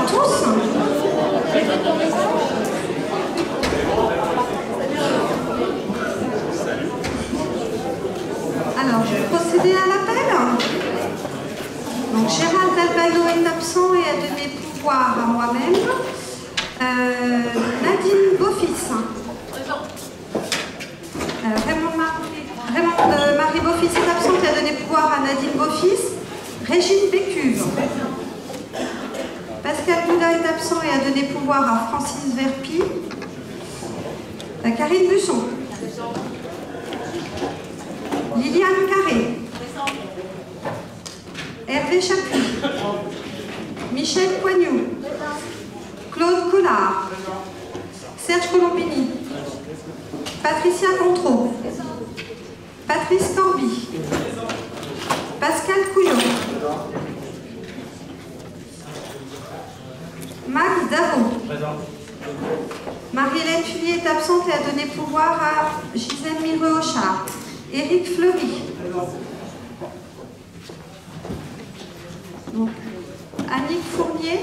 à tous. Alors, je vais procéder à l'appel. Donc, Gérald Albano est absent et a donné pouvoir à moi-même. Nadine Beaufils. Raymond Marie Beaufils est absente et a donné pouvoir à Nadine Beaufils. Régine Bécuve. Pascal Boudin est absent et a donné pouvoir à Francis Verpi. Karine Busson. Liliane Carré. Hervé Chapuis. Michel Coignoux. Claude Collard. Serge Colombini. Patricia Contreau. Patrice Corby. Pascal Couillon. Max Darro. Marie-Hélène Fullier est absente et a donné pouvoir à Gisèle Mireux-Auchard. Éric Fleury. Donc, Annick Fournier.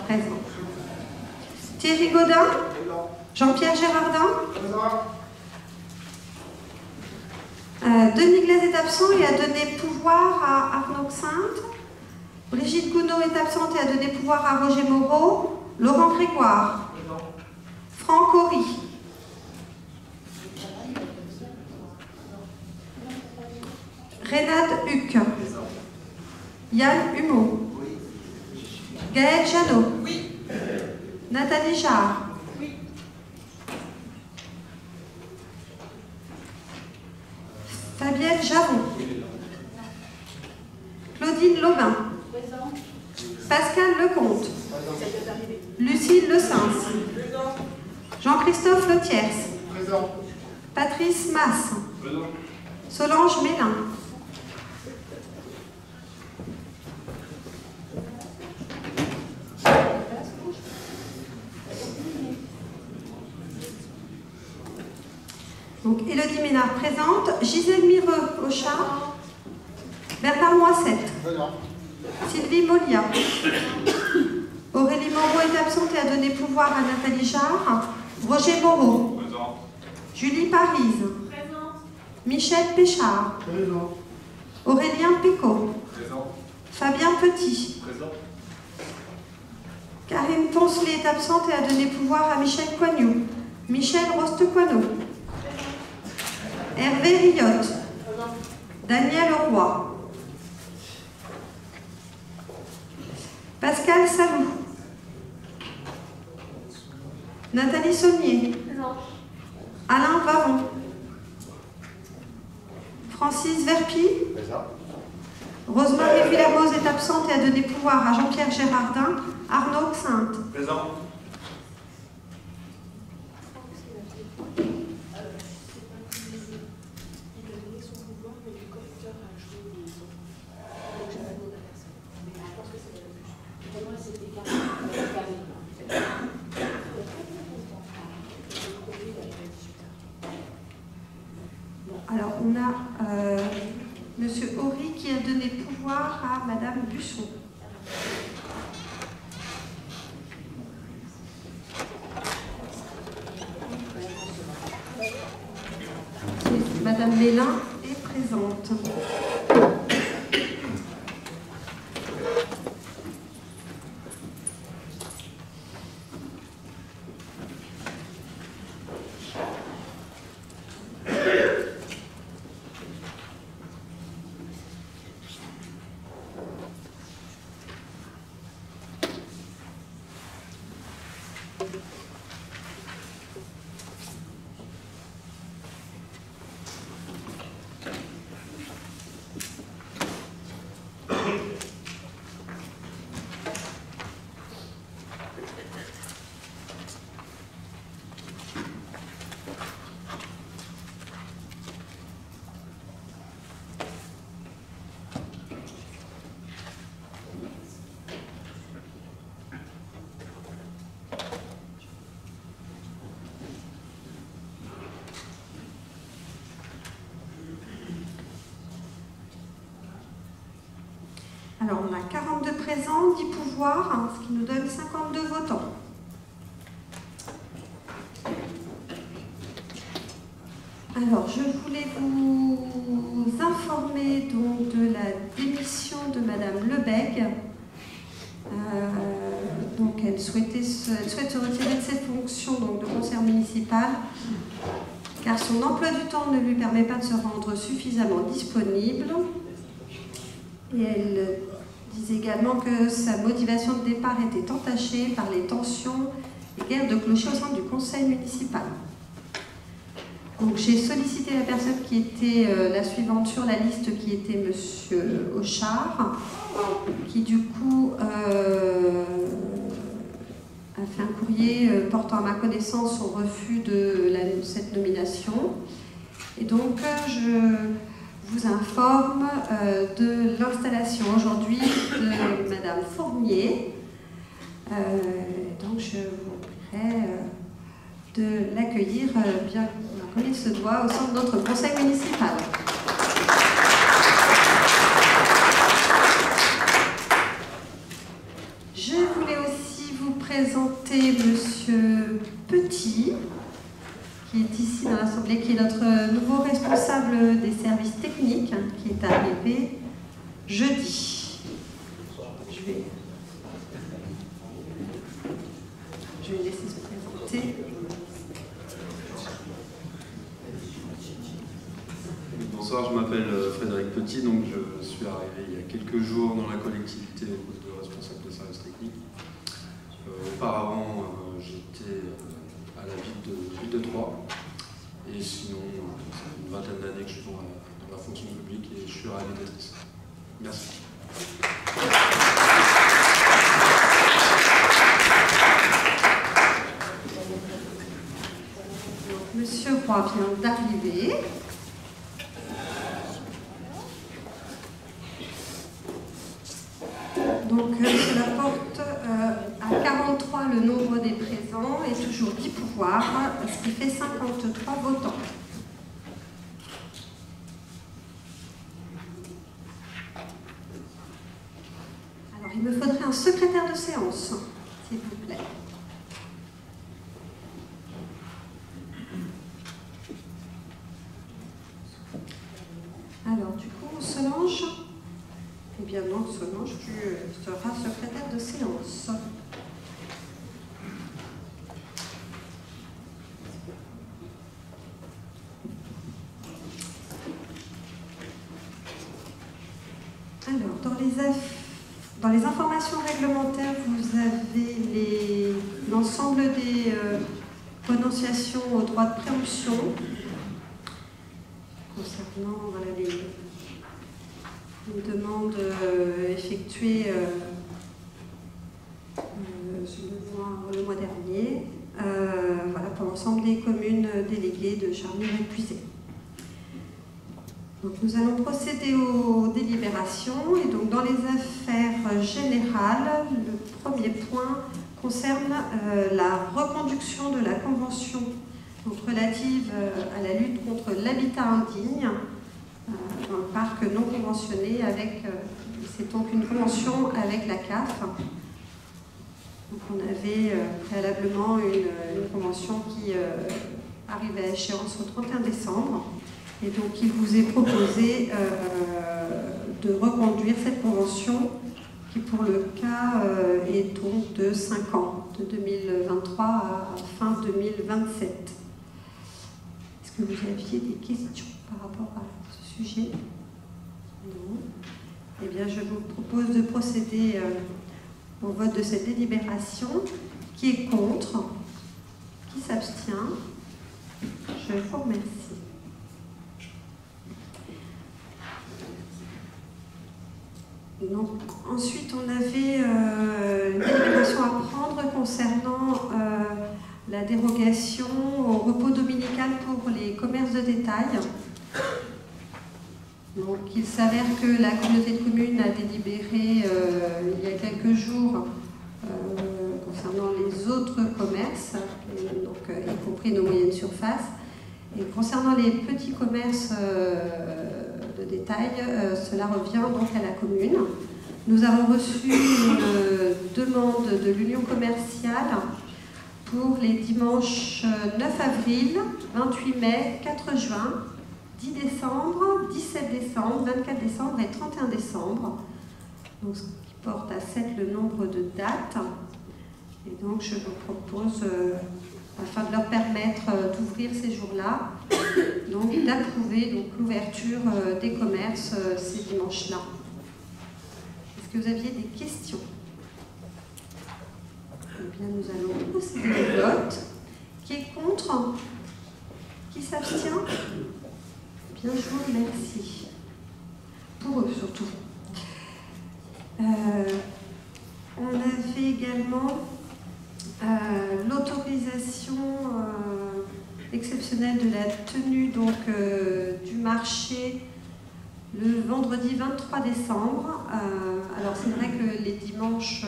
Présent. Thierry Gaudin. Jean-Pierre Gérardin. Denis Glaise est absent et a donné pouvoir à Arnaud Xinte. Brigitte Gounod est absente et a donné pouvoir à Roger Moreau. Laurent Grégoire. Franck Horry. Renate Huc. Yann Humeau. Gaël Janot. Nathalie Jarre. Fabienne Javon. Claudine Lobin. Pascal Lecomte. Lucille Lesens. Jean-Christophe Letiers. Patrice Masse. Solange Mélin. Donc, Élodie Ménard présente, Gisèle Mireux-Auchard, Bernard Moissette, Sylvie Molia, Aurélie Moreau est absente et a donné pouvoir à Nathalie Jarre, Roger Moreau, Julie Parise, Michel Péchard, Aurélien Pécaud, Fabien Petit, Karine Poncelet est absente et a donné pouvoir à Michel Coignoux, Michel Rostecoineau, Hervé Riotte, Daniel Roy, Pascal Salou, Nathalie Saunier, Alain Varon, Francis Verpi, Rosemarie Villermoz est absente et a donné pouvoir à Jean-Pierre Gérardin, Arnaud Xinte. Présent. Alors, on a Monsieur Horry qui a donné pouvoir à Madame Busson. Madame Mélin est présente. Alors, on a 42 présents, 10 pouvoirs, hein, ce qui nous donne 52 votants. Alors, je voulais vous informer donc de la démission de Madame Lebègue. Donc, elle souhaite se retirer de ses fonctions donc, de conseillère municipale, car son emploi du temps ne lui permet pas de se rendre suffisamment disponible. Et elle disait également que sa motivation de départ était entachée par les tensions et guerres de clocher au sein du conseil municipal. Donc j'ai sollicité la personne qui était la suivante sur la liste, qui était Monsieur Auchard, qui du coup a fait un courrier portant à ma connaissance son refus de cette nomination. Et donc je vous informe de l'installation aujourd'hui de Madame Fournier. Donc je vous prierai de l'accueillir bien comme il se doit au sein de notre conseil municipal. Je voulais aussi vous présenter Monsieur Petit, qui est ici dans l'Assemblée, qui est notre nouveau responsable des services techniques, qui est arrivé jeudi. Je vais laisser se présenter. Bonsoir, je m'appelle Frédéric Petit, donc je suis arrivé il y a quelques jours dans la collectivité au poste de responsable des services techniques. Auparavant, j'étais à la ville de Troyes, et sinon, ça fait une vingtaine d'années que je suis dans la fonction publique et je suis ravi d'être ici. Merci. Monsieur Roy vient d'arriver. Donc cela porte à 43 le nombre des présents et toujours 10 pouvoirs, ce qui fait 53 votants. Alors il me faudrait un secrétaire de séance, s'il vous plaît. Alors du coup, Solange. Eh bien non, Solange, tu seras secrétaire de séance. Alors, dans les informations réglementaires, vous avez l'ensemble des renonciations au droit de préemption concernant voilà, les demandes effectuées le mois dernier voilà, pour l'ensemble des communes déléguées de Charmilles et Puisay. Donc nous allons procéder aux délibérations et donc dans les affaires générales, le premier point concerne la reconduction de la convention donc, relative à la lutte contre l'habitat indigne dans le parc non conventionné avec, c'est donc une convention avec la CAF. Donc on avait préalablement une convention qui arrivait à échéance au 31 décembre. Et donc il vous est proposé de reconduire cette convention qui pour le cas est donc de 5 ans, de 2023 à fin 2027. Est-ce que vous aviez des questions par rapport à ce sujet? Non. Eh bien je vous propose de procéder au vote de cette délibération. Qui est contre? Qui s'abstient? Je vous remercie. Donc, ensuite, on avait une délibération à prendre concernant la dérogation au repos dominical pour les commerces de détail. Donc, il s'avère que la communauté de communes a délibéré il y a quelques jours concernant les autres commerces, donc, y compris nos moyennes surfaces. Et concernant les petits commerces de détail, cela revient donc à la commune. Nous avons reçu une demande de l'Union commerciale pour les dimanches 9 avril, 28 mai, 4 juin, 10 décembre, 17 décembre, 24 décembre et 31 décembre. Donc, ce qui porte à 7 le nombre de dates. Et donc, je vous propose, afin de leur permettre d'ouvrir ces jours-là, donc d'approuver l'ouverture des commerces ces dimanches-là. Est-ce que vous aviez des questions? Eh bien, nous allons procéder au vote. Qui est contre? Qui s'abstient? Bien, je vous remercie. Pour eux, surtout. On avait également l'autorisation exceptionnelle de la tenue du marché le vendredi 23 décembre. Alors c'est vrai que les dimanches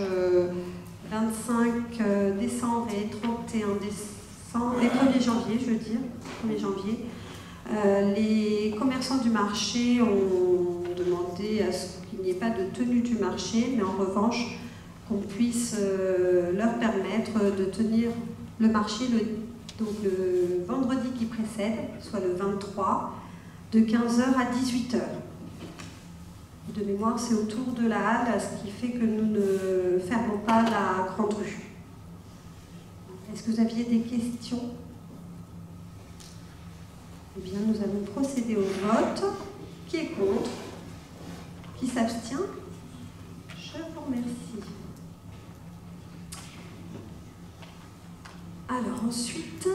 25 décembre et 31 décembre, et 1er janvier, je veux dire, 1er janvier, les commerçants du marché ont demandé à ce qu'il n'y ait pas de tenue du marché, mais en revanche, qu'on puisse leur permettre de tenir le marché le vendredi qui précède, soit le 23, de 15h à 18h. De mémoire, c'est autour de la halle, ce qui fait que nous ne fermons pas la grande rue. Est-ce que vous aviez des questions? Eh bien, nous allons procéder au vote. Qui est contre? Qui s'abstient? Je vous remercie. Alors ensuite,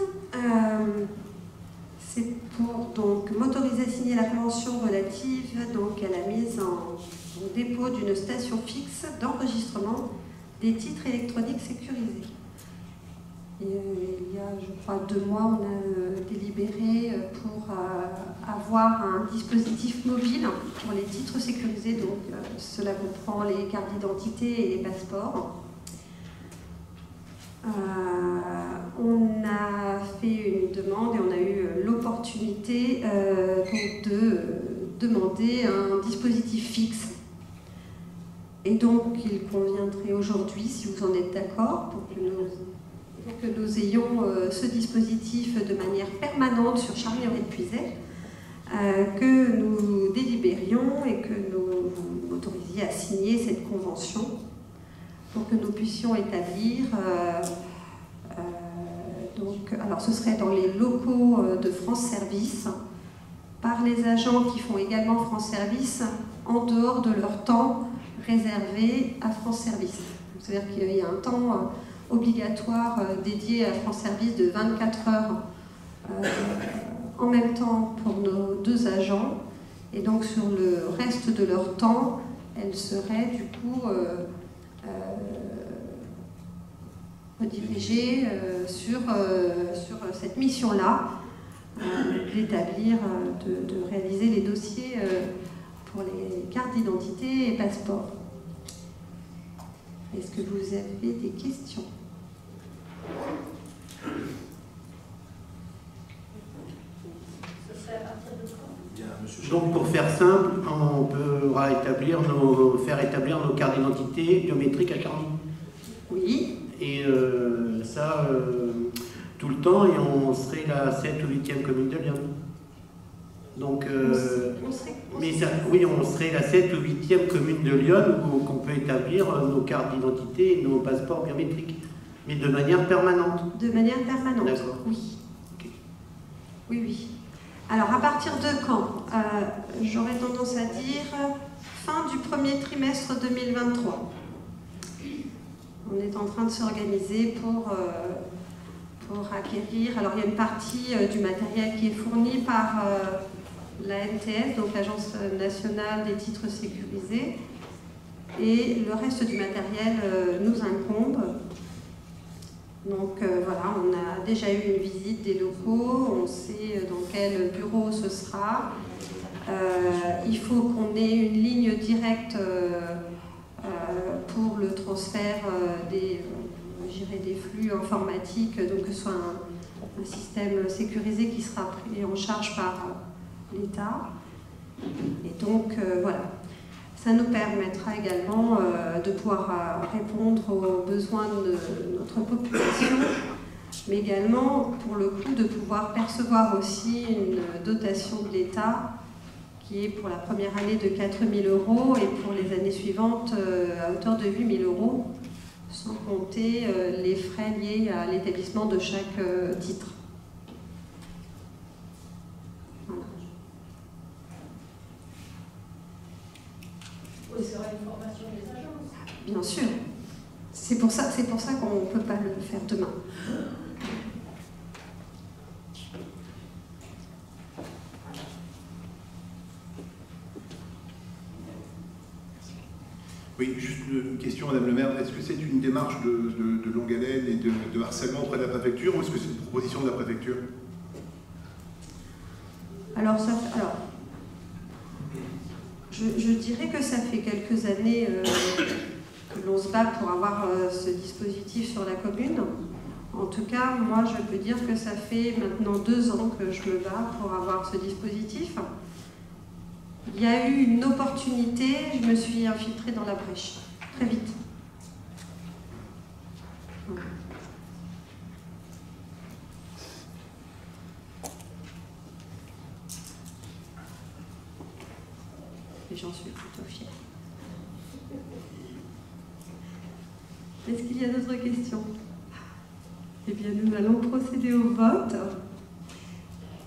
c'est pour m'autoriser à signer la convention relative à la mise en dépôt d'une station fixe d'enregistrement des titres électroniques sécurisés. Et, il y a, je crois, 2 mois, on a délibéré pour avoir un dispositif mobile pour les titres sécurisés. Donc, cela comprend les cartes d'identité et les passeports. On a fait une demande et on a eu l'opportunité de demander un dispositif fixe. Et donc, il conviendrait aujourd'hui, si vous en êtes d'accord, pour que nous ayons ce dispositif de manière permanente sur Charmilles-Puiset, que nous délibérions et que nous vous autorisiez à signer cette convention pour que nous puissions établir alors ce serait dans les locaux de France Service, par les agents qui font également France Service, en dehors de leur temps réservé à France Service. C'est-à-dire qu'il y a un temps obligatoire dédié à France Service de 24 heures en même temps pour nos 2 agents, et donc sur le reste de leur temps, elles seraient du coup redirigées sur cette mission-là, d'établir, de réaliser les dossiers pour les cartes d'identité et passeports. Est-ce que vous avez des questions? Donc pour faire simple, on pourra faire établir nos cartes d'identité biométriques à Carny. Oui. Et ça, tout le temps, et on serait la 7 ou 8e commune de Lyon. Donc, oui, on serait la 7 ou 8e commune de Lyon où on peut établir nos cartes d'identité et nos passeports biométriques, mais de manière permanente. De manière permanente. D'accord. Oui. Okay. Oui, oui. Alors, à partir de quand? J'aurais tendance à dire fin du 1er trimestre 2023. On est en train de s'organiser pour acquérir. Alors, il y a une partie du matériel qui est fourni par la NTS, donc l'Agence nationale des titres sécurisés, et le reste du matériel nous incombe. Donc voilà, on a déjà eu une visite des locaux, on sait dans quel bureau ce sera. Il faut qu'on ait une ligne directe pour le transfert des flux informatiques, donc que ce soit un système sécurisé qui sera pris en charge par l'État. Et donc voilà. Ça nous permettra également de pouvoir répondre aux besoins de notre population, mais également, pour le coup, de pouvoir percevoir aussi une dotation de l'État qui est pour la première année de 4 000 € et pour les années suivantes à hauteur de 8 000 €, sans compter les frais liés à l'établissement de chaque titre. Voilà. Il sera une formation des agences. Bien sûr. C'est pour ça qu'on ne peut pas le faire demain. Oui, juste une question, Madame le maire. Est-ce que c'est une démarche de longue haleine et de harcèlement auprès de la préfecture, ou est-ce que c'est une proposition de la préfecture? Je dirais que ça fait quelques années que l'on se bat pour avoir ce dispositif sur la commune. En tout cas, moi, je peux dire que ça fait maintenant 2 ans que je me bats pour avoir ce dispositif. Il y a eu une opportunité, je me suis infiltrée dans la brèche, très vite. Voilà. Et j'en suis plutôt fière. Est-ce qu'il y a d'autres questions? Eh bien, nous allons procéder au vote.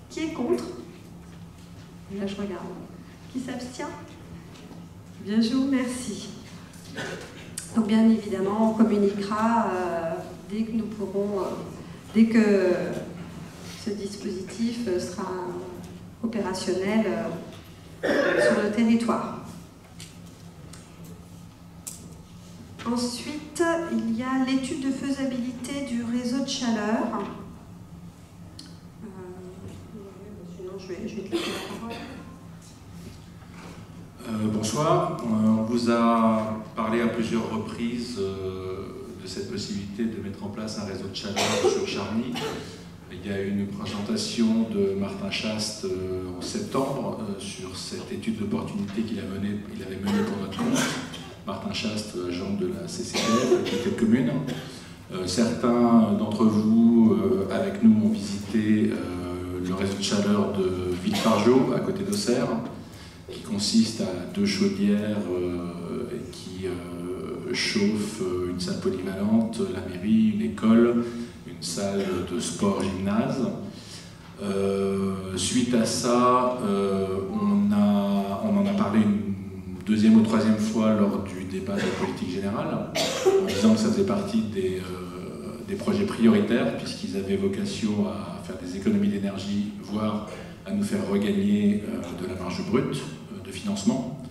Qui est contre? Là, je regarde. Qui s'abstient? Bien, je vous remercie. Donc, bien évidemment, on communiquera dès que nous pourrons, dès que ce dispositif sera opérationnel sur le territoire. Ensuite, il y a l'étude de faisabilité du réseau de chaleur. Sinon, je vais te laisser la parole. Bonsoir. On vous a parlé à plusieurs reprises de cette possibilité de mettre en place un réseau de chaleur sur Charny. Il y a eu une présentation de Martin Chaste en septembre sur cette étude d'opportunité qu'il avait menée pour notre compte. Martin Chaste, agent de la CCDF, qui est commune. Certains d'entre vous, avec nous, ont visité le réseau de chaleur de Villefargeau, à côté d'Auxerre, qui consiste à 2 chaudières qui chauffent une salle polyvalente, la mairie, une école, une salle de sport gymnase. Suite à ça, on en a parlé une 2e ou 3e fois lors du débat de politique générale, en disant que ça faisait partie des projets prioritaires, puisqu'ils avaient vocation à faire des économies d'énergie, voire à nous faire regagner de la marge brute de financement.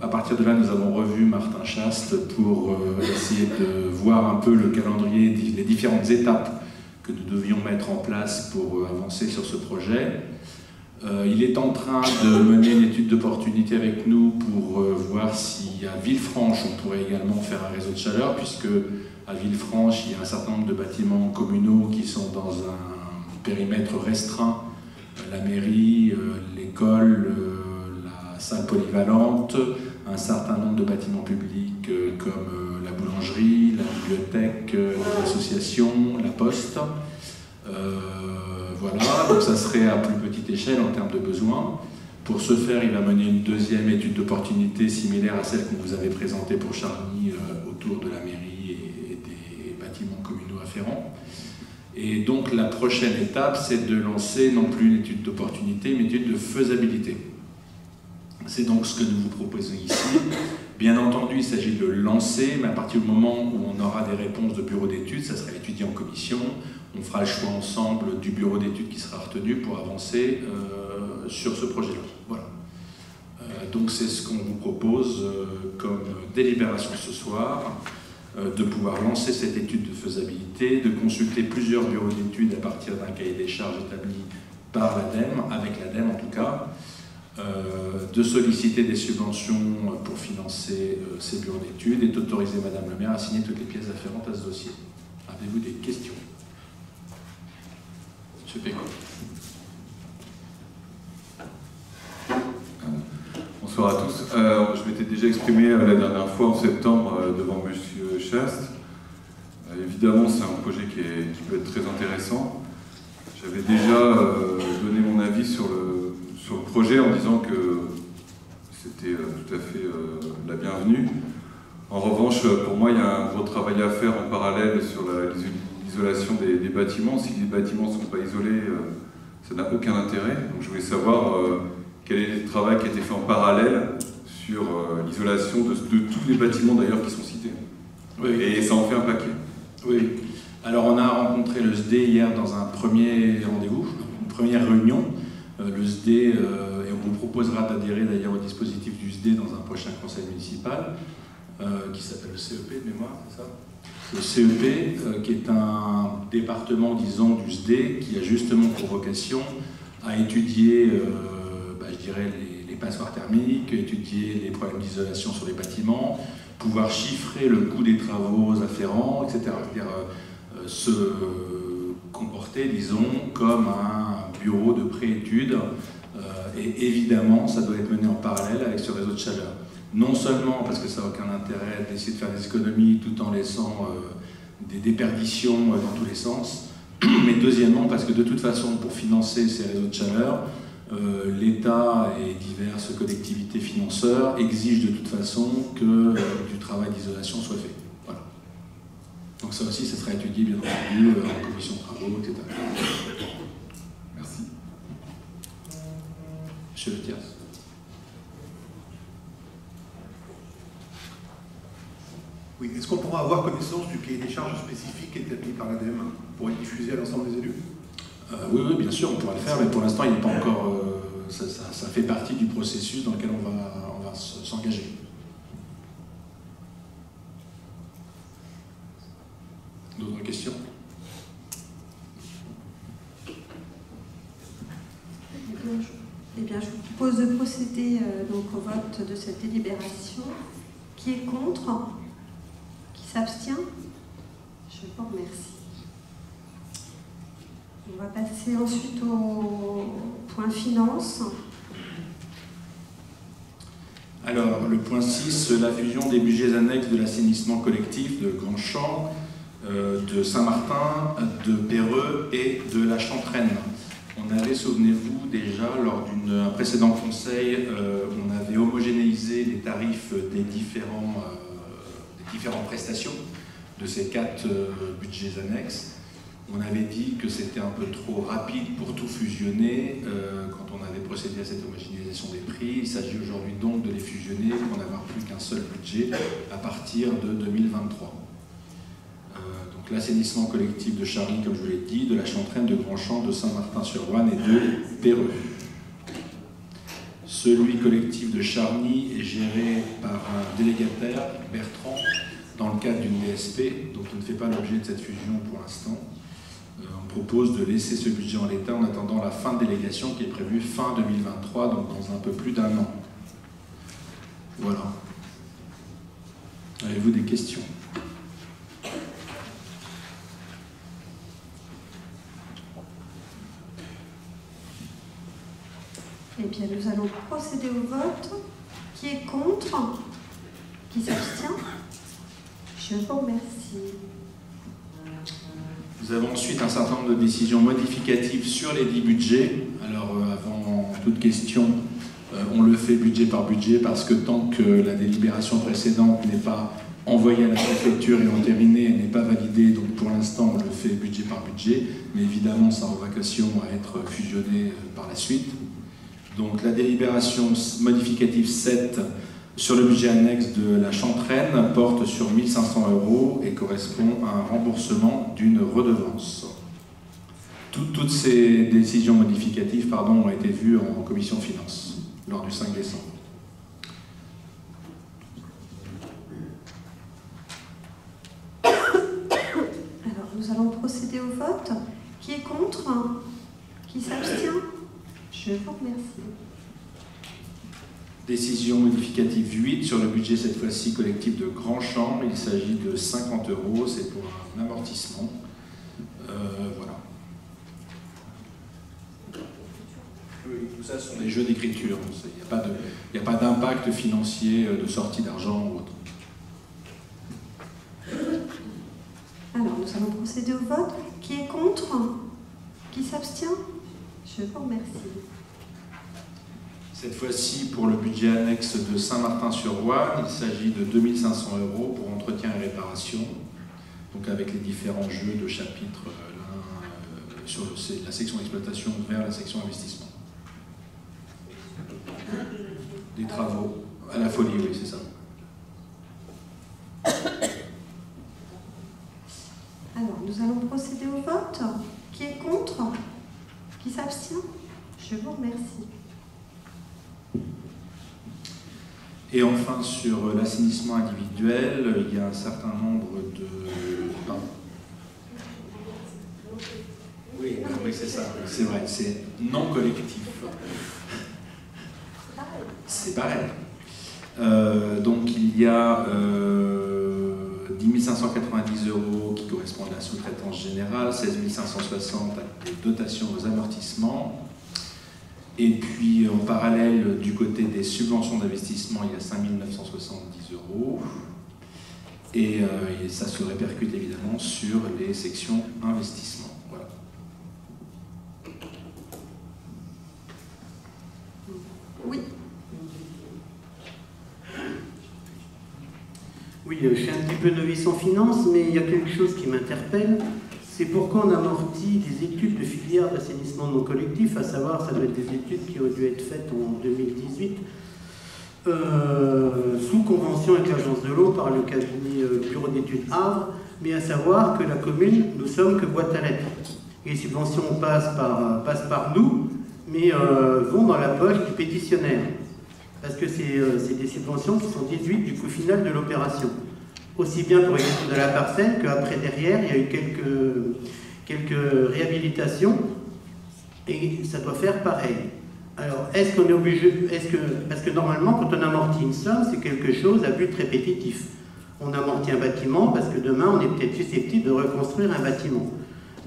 À partir de là, nous avons revu Martin Chaste pour essayer de voir un peu le calendrier, les différentes étapes que nous devions mettre en place pour avancer sur ce projet. Il est en train de mener une étude d'opportunité avec nous pour voir si à Villefranche on pourrait également faire un réseau de chaleur, puisque à Villefranche il y a un certain nombre de bâtiments communaux qui sont dans un périmètre restreint, la mairie, l'école, la salle polyvalente, un certain nombre de bâtiments publics comme la boulangerie, la bibliothèque, l'association, la poste. Voilà, donc ça serait à plus petite échelle en termes de besoins. Pour ce faire, il va mener une 2e étude d'opportunité similaire à celle qu'on vous avait présentée pour Charny autour de la mairie et des bâtiments communaux afférents. Et donc la prochaine étape, c'est de lancer non plus une étude d'opportunité, mais une étude de faisabilité. C'est donc ce que nous vous proposons ici. Bien entendu, il s'agit de le lancer, mais à partir du moment où on aura des réponses de bureau d'études, ça sera étudié en commission. On fera le choix ensemble du bureau d'études qui sera retenu pour avancer sur ce projet-là. Voilà. Donc c'est ce qu'on vous propose comme délibération ce soir, de pouvoir lancer cette étude de faisabilité, de consulter plusieurs bureaux d'études à partir d'un cahier des charges établi par l'ADEME, avec l'ADEME en tout cas, de solliciter des subventions pour financer ces bureaux d'études et d'autoriser Madame le maire à signer toutes les pièces afférentes à ce dossier. Avez-vous des questions? Monsieur Péco. Bonsoir à tous. déjà exprimé la dernière fois en septembre devant Monsieur Chast. Évidemment, c'est un projet qui peut être très intéressant. J'avais déjà donné mon avis sur le projet en disant que c'était tout à fait la bienvenue. En revanche, pour moi, il y a un gros travail à faire en parallèle sur l'isolation des bâtiments. Si les bâtiments ne sont pas isolés, ça n'a aucun intérêt. Donc je voulais savoir quel est le travail qui a été fait en parallèle sur l'isolation de tous les bâtiments d'ailleurs qui sont cités. Oui. Et ça en fait un paquet. Oui. Alors on a rencontré le SDE hier dans un premier rendez-vous, une première réunion. Le SDE, et on vous proposera d'adhérer d'ailleurs au dispositif du SDE dans un prochain conseil municipal, qui s'appelle le CEP de mémoire, c'est ça ? Le CEP, qui est un département, disons, du SDE, qui a justement pour vocation à étudier, je dirais, les passoires thermiques, étudier les problèmes d'isolation sur les bâtiments, pouvoir chiffrer le coût des travaux afférents, etc. C'est-à-dire se comporter, disons, comme un bureau de préétude. Et évidemment, ça doit être mené en parallèle avec ce réseau de chaleur. Non seulement parce que ça n'a aucun intérêt d'essayer de faire des économies tout en laissant des déperditions dans tous les sens, mais deuxièmement parce que de toute façon, pour financer ces réseaux de chaleur, l'État et diverses collectivités financeurs exigent de toute façon que du travail d'isolation soit fait. Voilà. Donc ça aussi, ça sera étudié bien entendu en commission de travaux, etc. Merci. Monsieur Le Thiers. Oui, est-ce qu'on pourra avoir connaissance du cahier des charges spécifique établi par l'ADEME pour être diffusé à l'ensemble des élus? Oui, bien sûr, on pourra le faire, mais pour l'instant, il n'est pas encore. Ça fait partie du processus dans lequel on va s'engager. D'autres questions? Eh bien, je vous propose de procéder donc au vote de cette délibération. Qui est contre? Qui s'abstient? Je vous remercie. On va passer ensuite au point finance. Alors, le point 6, la fusion des budgets annexes de l'assainissement collectif de Grandchamp, de Saint-Martin, de Perreux et de la Chantraine. On avait, souvenez-vous, déjà, lors d'un précédent conseil, on avait homogénéisé les tarifs des différentes prestations de ces 4 budgets annexes. On avait dit que c'était un peu trop rapide pour tout fusionner quand on avait procédé à cette homogénéisation des prix. Il s'agit aujourd'hui donc de les fusionner pour n'avoir plus qu'un seul budget à partir de 2023. Donc l'assainissement collectif de Charly, comme je vous l'ai dit, de la Chantraine, de Grandchamp, de Saint-Martin-sur-Ouane et de Perreux. Celui collectif de Charny est géré par un délégataire, Bertrand, dans le cadre d'une DSP, donc il ne fait pas l'objet de cette fusion pour l'instant. On propose de laisser ce budget en l'état en attendant la fin de délégation qui est prévue fin 2023, donc dans un peu plus d'1 an. Voilà. Avez-vous des questions? Eh bien, nous allons procéder au vote. Qui est contre? Qui s'abstient? Je vous remercie. Nous avons ensuite un certain nombre de décisions modificatives sur les 10 budgets. Alors, avant toute question, on le fait budget par budget parce que tant que la délibération précédente n'est pas envoyée à la préfecture et entérinée, elle n'est pas validée. Donc, pour l'instant, on le fait budget par budget. Mais évidemment, ça aura vocation à être fusionné par la suite. Donc, la délibération modificative 7 sur le budget annexe de la Chantraine porte sur 1 500 € et correspond à un remboursement d'une redevance. Toutes ces décisions modificatives ont été vues en commission finance lors du 5 décembre. Alors, nous allons procéder au vote. Qui est contre? Qui s'abstient? Je vous remercie. Décision modificative 8 sur le budget, cette fois-ci collectif de Grandchamp. Il s'agit de 50 €, c'est pour un amortissement. Voilà. Oui, ça, ce sont des jeux d'écriture. Il n'y a pas d'impact financier de sortie d'argent ou autre. Alors, nous allons procéder au vote. Qui est contre? Qui s'abstient? Je vous remercie. Cette fois-ci, pour le budget annexe de Saint-Martin-sur-Ouane, il s'agit de 2 500 € pour entretien et réparation, donc avec les différents jeux de chapitre sur la section exploitation vers la section investissement. Des travaux à la folie, oui, c'est ça. Alors, nous allons procéder au vote. Qui est contre? Qui s'abstient? Je vous remercie. Et enfin, sur l'assainissement individuel, il y a un certain nombre de... Pardon. Oui, c'est ça, c'est vrai, c'est non collectif. C'est pareil. Donc il y a 10 590 € qui correspondent à la sous-traitance générale, 16 560 à des dotations aux amortissements. Et puis en parallèle, du côté des subventions d'investissement, il y a 5 970 €. Et ça se répercute évidemment sur les sections investissement. Voilà. Oui. Oui, je suis un petit peu novice en finance, mais il y a quelque chose qui m'interpelle. C'est pourquoi on amortit des études de filière d'assainissement non collectif, à savoir, ça doit être des études qui auraient dû être faites en 2018, sous convention avec l'agence de l'eau par le cabinet bureau d'études Havre, mais à savoir que la commune, nous sommes que boîte à lettres. Les subventions passent par nous, mais vont dans la poche du pétitionnaire. Parce que c'est des subventions qui sont déduites du coût final de l'opération. Aussi bien pour l'exercice de la parcelle qu'après derrière, il y a eu quelques réhabilitations et ça doit faire pareil. Alors, est-ce qu'on est obligé, parce que normalement, quand on amortit une somme, c'est quelque chose à but répétitif. On amortit un bâtiment parce que demain, on est peut-être susceptible de reconstruire un bâtiment.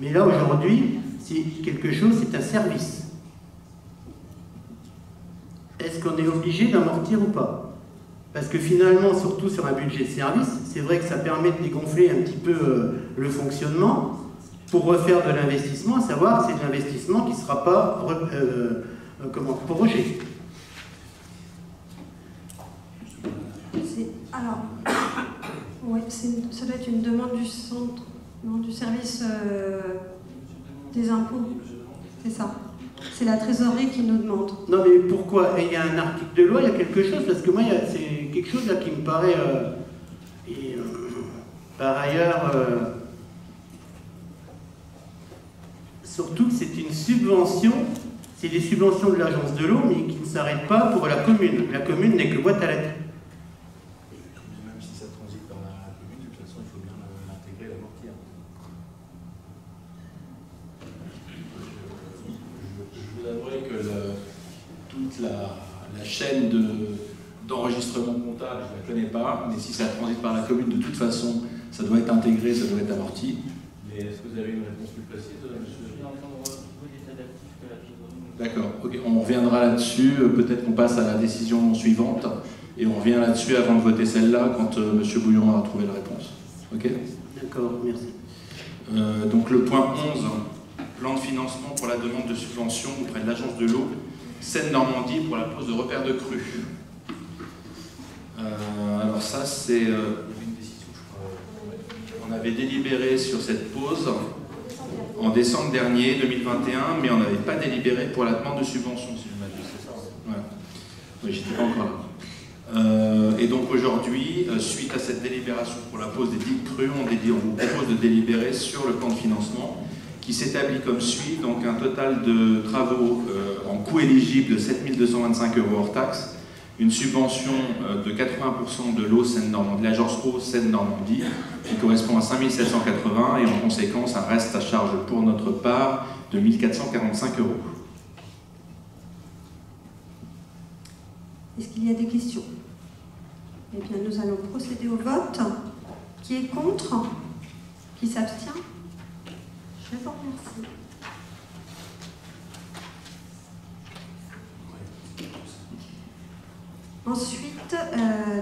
Mais là, aujourd'hui, c'est quelque chose, c'est un service. Est-ce qu'on est obligé d'amortir ou pas? Parce que finalement, surtout sur un budget de service, c'est vrai que ça permet de dégonfler un petit peu le fonctionnement pour refaire de l'investissement, à savoir que c'est de l'investissement qui ne sera pas prorogé. Alors, ouais, ça doit être une demande du centre, non, du service des impôts, c'est ça. C'est la trésorerie qui nous demande. Non, mais pourquoi? Il y a un article de loi, il y a quelque chose, parce que moi, c'est quelque chose là qui me paraît... par ailleurs, surtout que c'est une subvention, c'est des subventions de l'agence de l'eau, mais qui ne s'arrêtent pas pour la commune. La commune n'est que boîte à lettres. Même si ça transite par la commune, de toute façon, il faut bien l'intégrer, l'amortir. Je vous avouerai que toute la chaîne d'enregistrement comptable, je ne la connais pas, mais si ça transite par la commune, de toute façon, ça doit être intégré, ça doit être amorti. Mais est-ce que vous avez une réponse plus précise, monsieur? D'accord, ok, on reviendra là-dessus, peut-être qu'on passe à la décision suivante, et on revient là-dessus avant de voter celle-là, quand M. Bouillon aura trouvé la réponse. Ok? D'accord, merci. Donc le point 11, plan de financement pour la demande de subvention auprès de l'agence de l'eau Seine-Normandie pour la pose de repères de crues. Alors ça, c'est une décision, je crois. On avait délibéré sur cette pause en décembre dernier, 2021, mais on n'avait pas délibéré pour la demande de subvention, si je m'abuse, c'est ça? Ouais. Oui, j'étais pas encore là. Et donc aujourd'hui, suite à cette délibération pour la pose des digues crues, on vous propose de délibérer sur le plan de financement qui s'établit comme suit, donc un total de travaux en coût éligible de 7 225 € hors taxe, une subvention de 80% de l'eau Seine-Normandie, l'agence eau Seine-Normandie, qui correspond à 5 780 et en conséquence un reste à charge pour notre part de 1 445 €. Est-ce qu'il y a des questions? Eh bien, nous allons procéder au vote. Qui est contre? Qui s'abstient? Je vous remercie. Ensuite,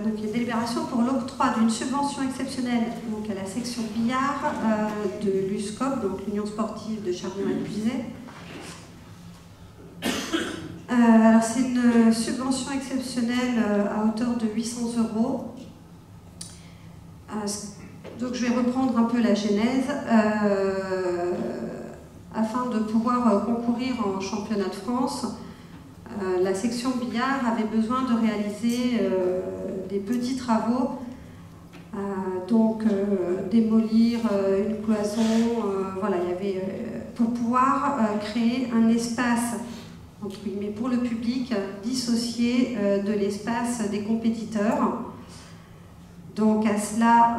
donc il y a une délibération pour l'octroi d'une subvention exceptionnelle donc à la section billard de l'USCOP, donc l'Union sportive de Charbon-Malpuiset. Alors c'est une subvention exceptionnelle à hauteur de 800 €. Donc je vais reprendre un peu la genèse. Afin de pouvoir concourir en championnat de France, la section billard avait besoin de réaliser des petits travaux, donc démolir une cloison, voilà, il y avait, pour pouvoir créer un espace entre guillemets, pour le public dissocié de l'espace des compétiteurs. Donc à cela,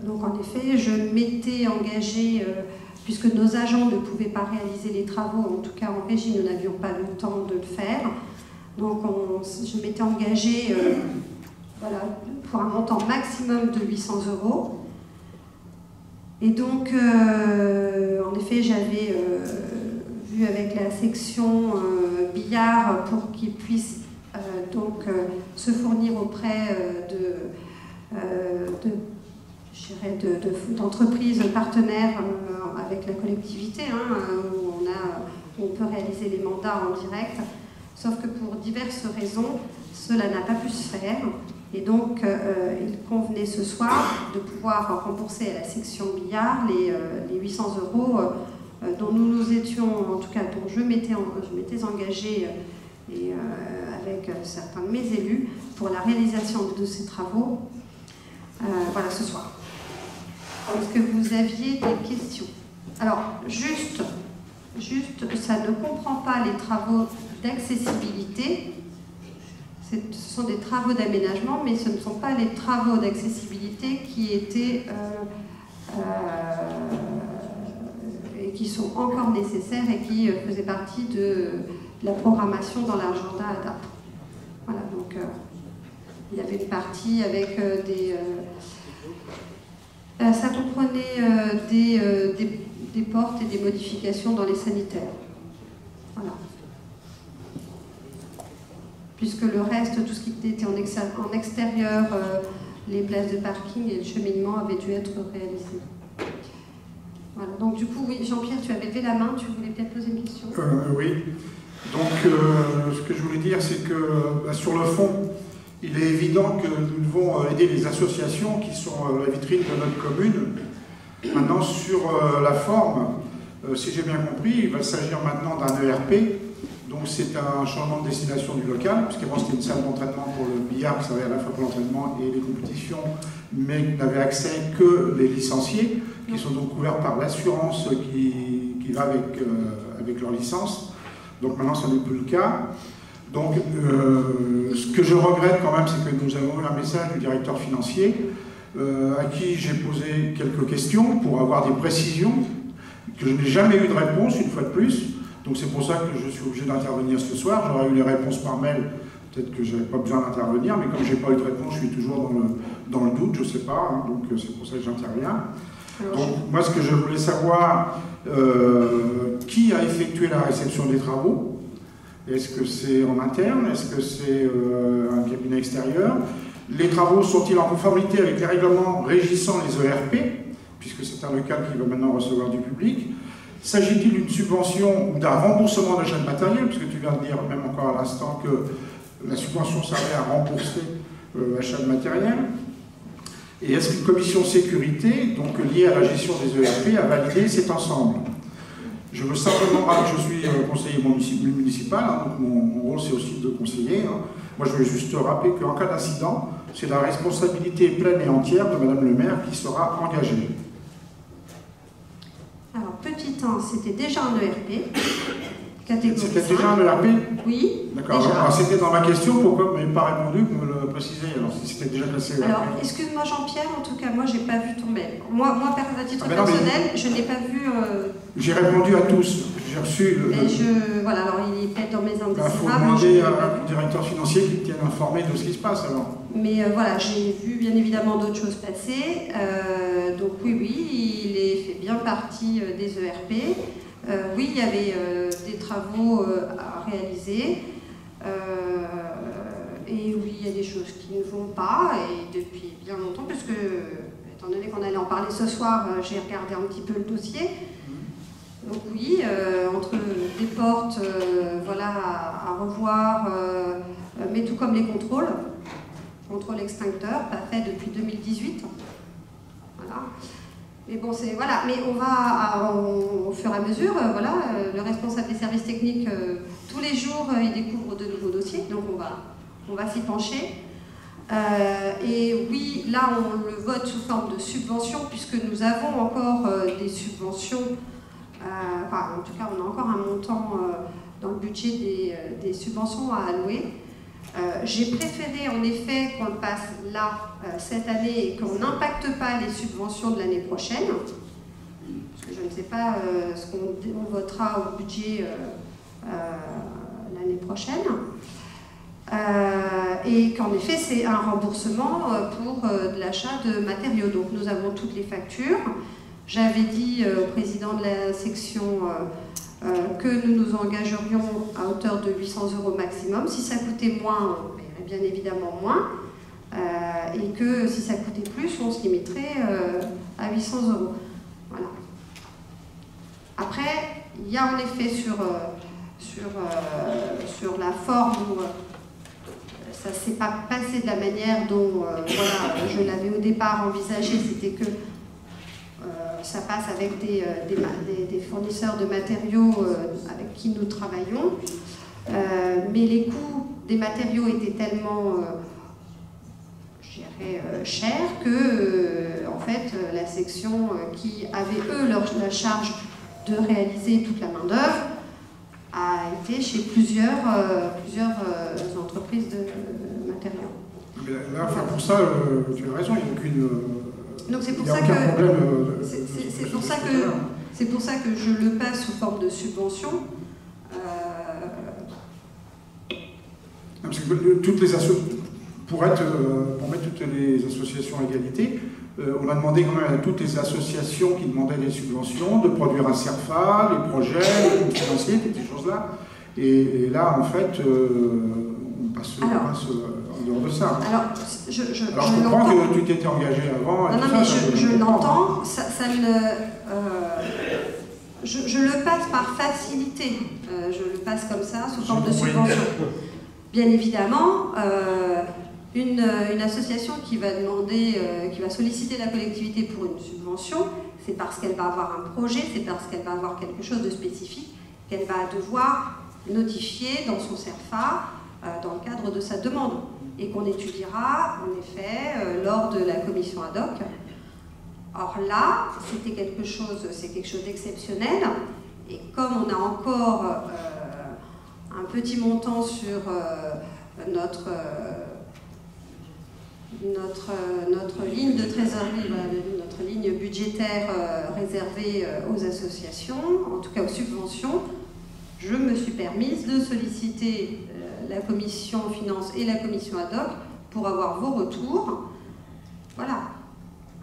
donc en effet, je m'étais engagée, puisque nos agents ne pouvaient pas réaliser les travaux, en tout cas en régie, nous n'avions pas le temps de le faire. Donc je m'étais engagée voilà, pour un montant maximum de 800 €. Et donc, en effet, j'avais vu avec la section billard pour qu'ils puissent donc se fournir auprès d'entreprises partenaires avec la collectivité, hein, où on peut réaliser les mandats en direct, sauf que pour diverses raisons, cela n'a pas pu se faire. Et donc, il convenait ce soir de pouvoir rembourser à la section billard les 800 € dont nous nous étions, en tout cas dont je m'étais engagée avec certains de mes élus pour la réalisation de ces travaux. Voilà, ce soir. Est-ce que vous aviez des questions? Alors, juste, ça ne comprend pas les travaux d'accessibilité. Ce sont des travaux d'aménagement, mais ce ne sont pas les travaux d'accessibilité qui étaient et qui sont encore nécessaires et qui faisaient partie de la programmation dans l'agenda ADAP. Voilà, donc il y avait une partie avec ça comprenait des portes et des modifications dans les sanitaires. Voilà. Puisque le reste, tout ce qui était en extérieur, les places de parking et le cheminement avaient dû être réalisés. Voilà. Donc du coup, oui, Jean-Pierre, tu avais levé la main, tu voulais peut-être poser une question? Oui. Donc ce que je voulais dire, c'est que sur le fond, il est évident que nous devons aider les associations qui sont la vitrine de notre commune. Maintenant, sur la forme, si j'ai bien compris, il va s'agir maintenant d'un ERP. Donc c'est un changement de destination du local, puisqu'avant c'était une salle d'entraînement pour le billard qui servait à la fois pour l'entraînement et les compétitions, mais qui n'avait accès que les licenciés, qui sont donc couverts par l'assurance qui va avec leur licence. Donc maintenant, ça n'est plus le cas. Donc ce que je regrette quand même, c'est que nous avons eu un message du directeur financier à qui j'ai posé quelques questions pour avoir des précisions, que je n'ai jamais eu de réponse, une fois de plus. Donc c'est pour ça que je suis obligé d'intervenir ce soir. J'aurais eu les réponses par mail, peut-être que je n'avais pas besoin d'intervenir, mais comme je n'ai pas eu de réponse, je suis toujours dans le doute, je ne sais pas, hein, donc c'est pour ça que j'interviens. Donc moi, ce que je voulais savoir, qui a effectué la réception des travaux? Est-ce que c'est en interne? Est-ce que c'est un cabinet extérieur? Les travaux sont-ils en conformité avec les règlements régissant les ERP, puisque c'est un local qui va maintenant recevoir du public? S'agit-il d'une subvention ou d'un remboursement d'achat de matériel, puisque tu viens de dire même encore à l'instant que la subvention servait à rembourser l'achat de matériel? Et est-ce qu'une commission sécurité, donc liée à la gestion des ERP, a validé cet ensemble? Je veux simplement rappeler, je suis conseiller municipal, hein, donc mon rôle c'est aussi de conseiller. Hein. Moi je veux juste rappeler qu'en cas d'incident, c'est la responsabilité pleine et entière de Madame le maire qui sera engagée. Alors, petit 1, c'était déjà un ERP, catégorie 5. C'était déjà un ERP? Oui. D'accord. Alors, c'était dans ma question, pourquoi vous ne m'avez pas répondu, vous me le précisez, alors si c'était déjà classé ERP? Alors, excuse-moi Jean-Pierre, en tout cas, moi, j'ai pas vu ton mail. Moi à titre personnel, je n'ai pas vu... J'ai répondu à tous, j'ai reçu... Voilà, alors il est peut-être dans mes indésirables. Il faut demander au directeur financier qui tienne informé de ce qui se passe, alors. Mais voilà, j'ai vu bien évidemment d'autres choses passer. Donc oui, il fait bien partie des ERP. Oui, il y avait des travaux à réaliser. Et oui, il y a des choses qui ne vont pas, et depuis bien longtemps, puisque, étant donné qu'on allait en parler ce soir, j'ai regardé un petit peu le dossier. Donc oui, entre des portes voilà, à revoir, mais tout comme les contrôles extincteurs, pas fait depuis 2018. Voilà. Mais bon, c'est voilà. Mais on va au fur et à mesure. Voilà, le responsable des services techniques tous les jours il découvre de nouveaux dossiers, donc on va s'y pencher. Et oui, là on le vote sous forme de subvention puisque nous avons encore des subventions. Enfin, en tout cas, on a encore un montant dans le budget des subventions à allouer. J'ai préféré en effet qu'on le passe là cette année et qu'on n'impacte pas les subventions de l'année prochaine, parce que je ne sais pas ce qu'on votera au budget l'année prochaine, et qu'en effet c'est un remboursement pour de l'achat de matériaux. Donc nous avons toutes les factures. J'avais dit au président de la section que nous nous engagerions à hauteur de 800 € maximum. Si ça coûtait moins, on paierait bien évidemment moins. Et que si ça coûtait plus, on se limiterait à 800 €. Voilà. Après, il y a en effet sur la forme où ça ne s'est pas passé de la manière dont voilà, je l'avais au départ envisagé, c'était que ça passe avec des fournisseurs de matériaux avec qui nous travaillons, mais les coûts des matériaux étaient tellement chers que en fait la section qui avait eux la charge de réaliser toute la main d'œuvre a été chez plusieurs entreprises de matériaux. Mais là, enfin, pour ça, tu as raison, il n'y a aucune. Donc c'est pour ça que je le passe sous forme de subvention. Parce que toutes les pour mettre toutes les associations à égalité, on a demandé quand même à toutes les associations qui demandaient des subventions de produire un CERFA, les projets, les comptes financiers, toutes ces choses-là. Et là, en fait, on passe en dehors de ça. Alors, je comprends que tu t'étais engagé avant. Non, mais je l'entends. Je le passe par facilité. Je le passe comme ça, sous forme de subvention. Bien évidemment, une association qui va demander, qui va solliciter la collectivité pour une subvention, c'est parce qu'elle va avoir un projet, c'est parce qu'elle va avoir quelque chose de spécifique qu'elle va devoir notifier dans son CERFA dans le cadre de sa demande et qu'on étudiera en effet lors de la commission ad hoc. Or là, c'est quelque chose d'exceptionnel et comme on a encore un petit montant sur notre ligne de trésorerie, notre ligne budgétaire réservée aux associations, en tout cas aux subventions, je me suis permise de solliciter la commission finances et la commission ad hoc pour avoir vos retours. Voilà.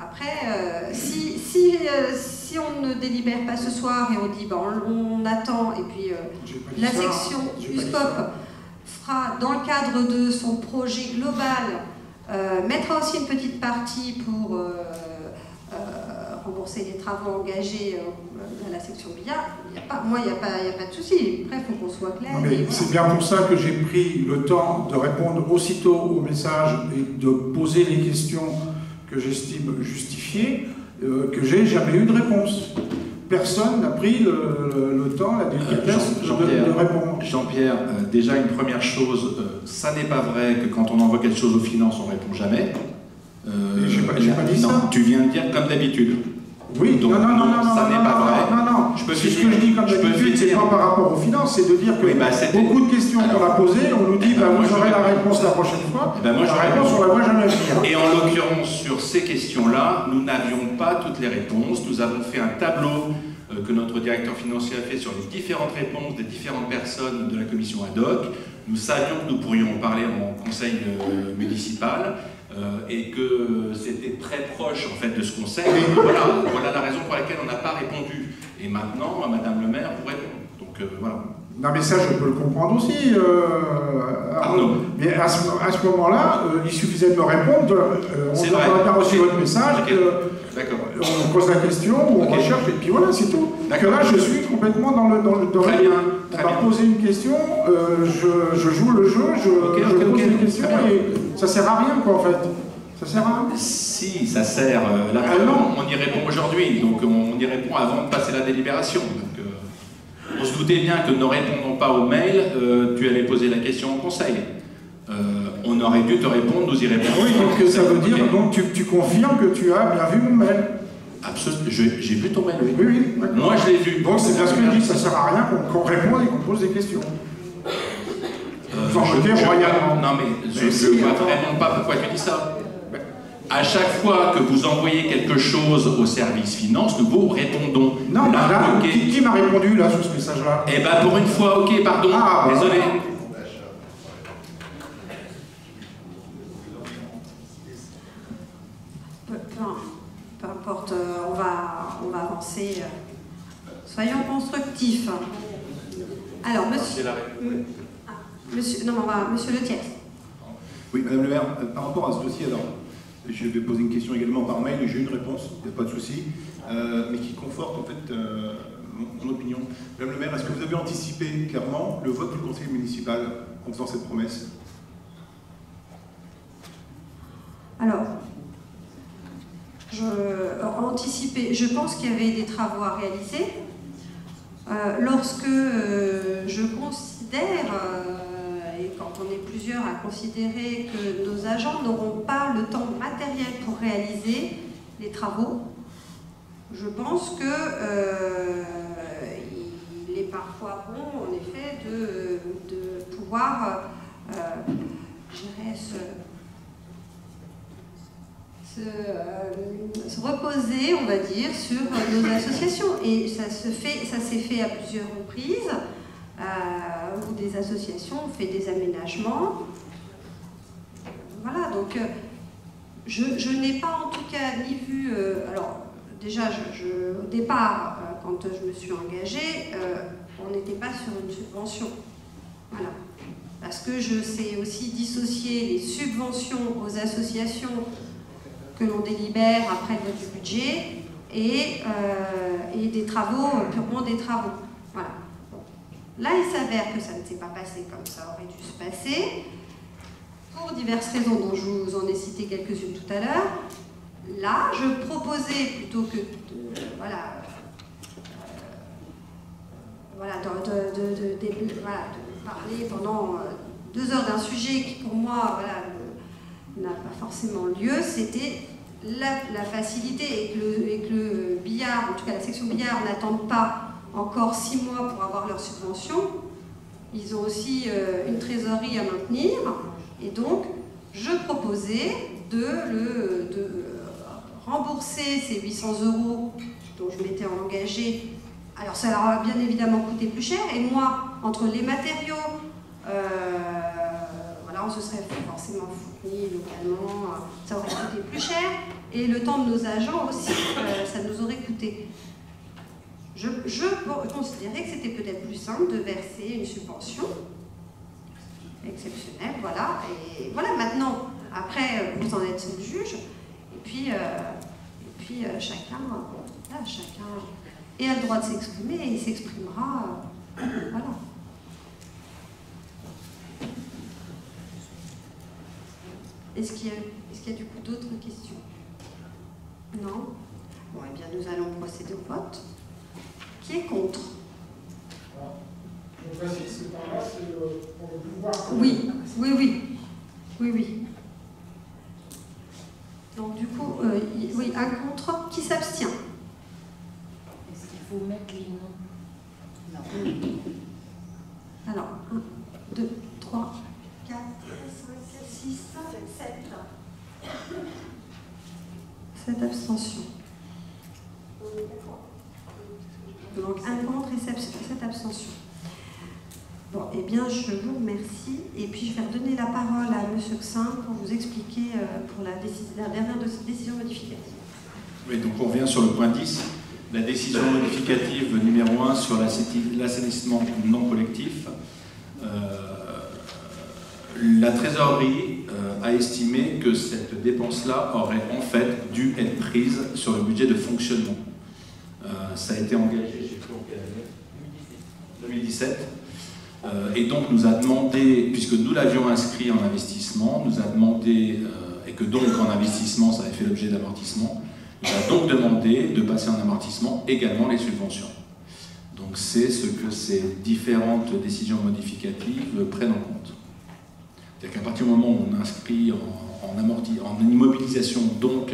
Après, si on ne délibère pas ce soir et on dit on attend et puis la section USCOP fera dans le cadre de son projet global mettra aussi une petite partie pour rembourser les travaux engagés à la section billard. Moi, il n'y a pas de souci. Après, il faut qu'on soit clair. C'est bien pour ça que j'ai pris le temps de répondre aussitôt aux messages et de poser les questions que j'estime justifiées, que j'ai jamais eu de réponse. Personne n'a pris le temps, la délicatesse de répondre. Jean-Pierre, déjà une première chose, ça n'est pas vrai que quand on envoie quelque chose aux finances, on ne répond jamais. J'ai pas dit ça. Tu viens de dire comme d'habitude. Oui, donc, ça n'est pas vrai. Non, ce que je dis comme d'habitude, c'est pas par rapport aux finances, c'est de dire que beaucoup de questions qu'on a posées, on nous dit vous aurez la réponse la prochaine fois. La réponse, on la voit jamais venir. Et en l'occurrence, sur ces questions-là, nous n'avions pas toutes les réponses. Nous avons fait un tableau que notre directeur financier a fait sur les différentes réponses des différentes personnes de la commission ad hoc. Nous savions que nous pourrions en parler en conseil municipal. Et que c'était très proche en fait de ce conseil. Voilà la raison pour laquelle on n'a pas répondu. Et maintenant, Madame le maire vous répond. Donc voilà. Non mais ça je peux le comprendre aussi. Mais à ce moment-là, il suffisait de me répondre. On n'a pas reçu votre message. On pose la question, on recherche et puis voilà, c'est tout. Que là je suis complètement dans le Très bien. On va poser une question, je joue le jeu, je pose une question et ça sert à rien quoi en fait. Ça sert à rien. Si, ça sert. Là, on y répond aujourd'hui, donc on y répond avant de passer la délibération. Donc, on se doutait bien que ne répondant pas au mail, tu allais poser la question au conseil. On aurait dû te répondre, nous y répondons. Oui, donc ça veut dire, donc tu confirmes que tu as bien vu mon mail. Absolument, j'ai vu ton mail, oui. Oui, moi je l'ai vu. Donc c'est bien ce que je dis, ça sert à rien qu'on réponde et qu'on pose des questions. Vous en moquez royalement. Non mais je ne vois vraiment pas pourquoi tu dis ça. À chaque fois que vous envoyez quelque chose au service finance, nous vous répondons. Non, là, qui m'a répondu là sur ce message-là? Eh bien pour une fois, ok, pardon, désolé. Peu importe, on va avancer. Soyons constructifs. Alors, monsieur Le Thiès. Oui, Madame le maire, par rapport à ce dossier, alors, je vais poser une question également par mail, j'ai une réponse, il n'y a pas de souci, mais qui conforte en fait mon opinion. Madame le maire, est-ce que vous avez anticipé clairement le vote du conseil municipal en faisant cette promesse? Alors, je pense qu'il y avait des travaux à réaliser. Lorsque je considère, et quand on est plusieurs à considérer que nos agents n'auront pas le temps matériel pour réaliser les travaux, je pense que il est parfois bon, en effet, de pouvoir se reposer, on va dire, sur nos associations. Et ça s'est fait à plusieurs reprises, où des associations ont fait des aménagements. Voilà, donc je n'ai pas en tout cas ni vu... alors, déjà, au départ, quand je me suis engagée, on n'était pas sur une subvention. Voilà. Parce que je sais aussi dissocier les subventions aux associations que l'on délibère après le vote du budget et des travaux, purement des travaux. Voilà. Bon. Là, il s'avère que ça ne s'est pas passé comme ça aurait dû se passer, pour diverses raisons dont je vous en ai cité quelques-unes tout à l'heure. Là, je proposais plutôt que de parler pendant 2 heures d'un sujet qui, pour moi, n'a pas forcément lieu, c'était la facilité et que le billard, en tout cas la section billard, n'attende pas encore 6 mois pour avoir leur subvention. Ils ont aussi une trésorerie à maintenir, et donc je proposais de rembourser ces 800 € dont je m'étais engagée. Alors ça leur a bien évidemment coûté plus cher, et moi, entre les matériaux, on se serait forcément fourni localement, ça aurait coûté plus cher, et le temps de nos agents aussi, ça nous aurait coûté. Je considérais que c'était peut-être plus simple de verser une subvention exceptionnelle, voilà, et voilà, maintenant, après, vous en êtes le juge, et puis chacun a le droit de s'exprimer, et il s'exprimera, voilà. Est-ce qu'il y a du coup d'autres questions? Non? Bon, eh bien, nous allons procéder au vote. Qui est contre? Je précise que par là, c'est pour le pouvoir. Oui. Donc, du coup, oui, un contre. Qui s'abstient? Est-ce qu'il faut mettre les noms? Non. Alors, 1, 2, 3, 4, 5, 6, 7. 7 abstentions. Donc un contre et 7 abstentions. Bon, eh bien, je vous remercie. Et puis, je vais redonner la parole à M. Xin pour vous expliquer pour la dernière décision modificative. Oui, donc on revient sur le point 10. la décision modificative numéro 1 sur l'assainissement non collectif, la trésorerie a estimé que cette dépense-là aurait en fait dû être prise sur le budget de fonctionnement. Ça a été engagé, je ne sais plus en quelle année, 2017. Et donc nous a demandé, puisque nous l'avions inscrit en investissement, nous a demandé, et que donc en investissement ça avait fait l'objet d'amortissement, nous a donc demandé de passer en amortissement également les subventions. Donc c'est ce que ces différentes décisions modificatives prennent en compte. C'est-à-dire qu'à partir du moment où on inscrit en immobilisation, donc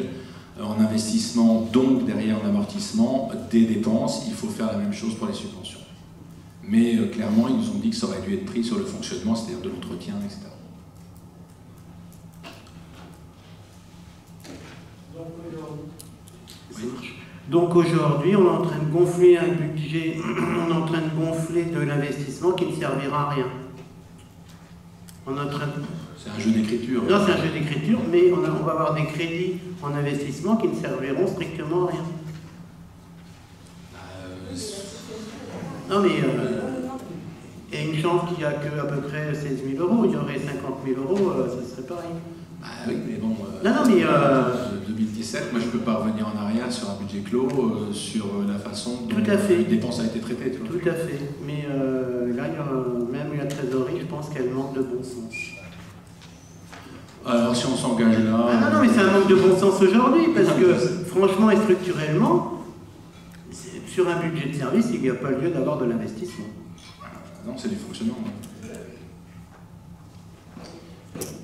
en investissement, donc derrière en amortissement, des dépenses, il faut faire la même chose pour les subventions. Mais clairement, ils nous ont dit que ça aurait dû être pris sur le fonctionnement, c'est-à-dire de l'entretien, etc. Donc aujourd'hui, on est en train de gonfler un budget, on est en train de gonfler de l'investissement qui ne servira à rien. On est en train de... C'est un jeu d'écriture. Non, c'est un jeu d'écriture, mais on va avoir des crédits en investissement qui ne serviront strictement à rien. Non, mais il y a une chance qu'il n'y a qu'à peu près 16 000 euros. Il y aurait 50 000 euros, ça serait pareil. Bah oui, mais bon, non, mais 2017, moi je ne peux pas revenir en arrière sur un budget clos, sur la façon dont les dépenses a été traitée. Tout à fait. Mais là, même la trésorerie, je pense qu'elle manque de bon sens. Alors si on s'engage là... Ah non, mais c'est un manque de bon sens aujourd'hui, parce que franchement et structurellement, sur un budget de service, il n'y a pas lieu d'avoir de l'investissement. Non, c'est du fonctionnement.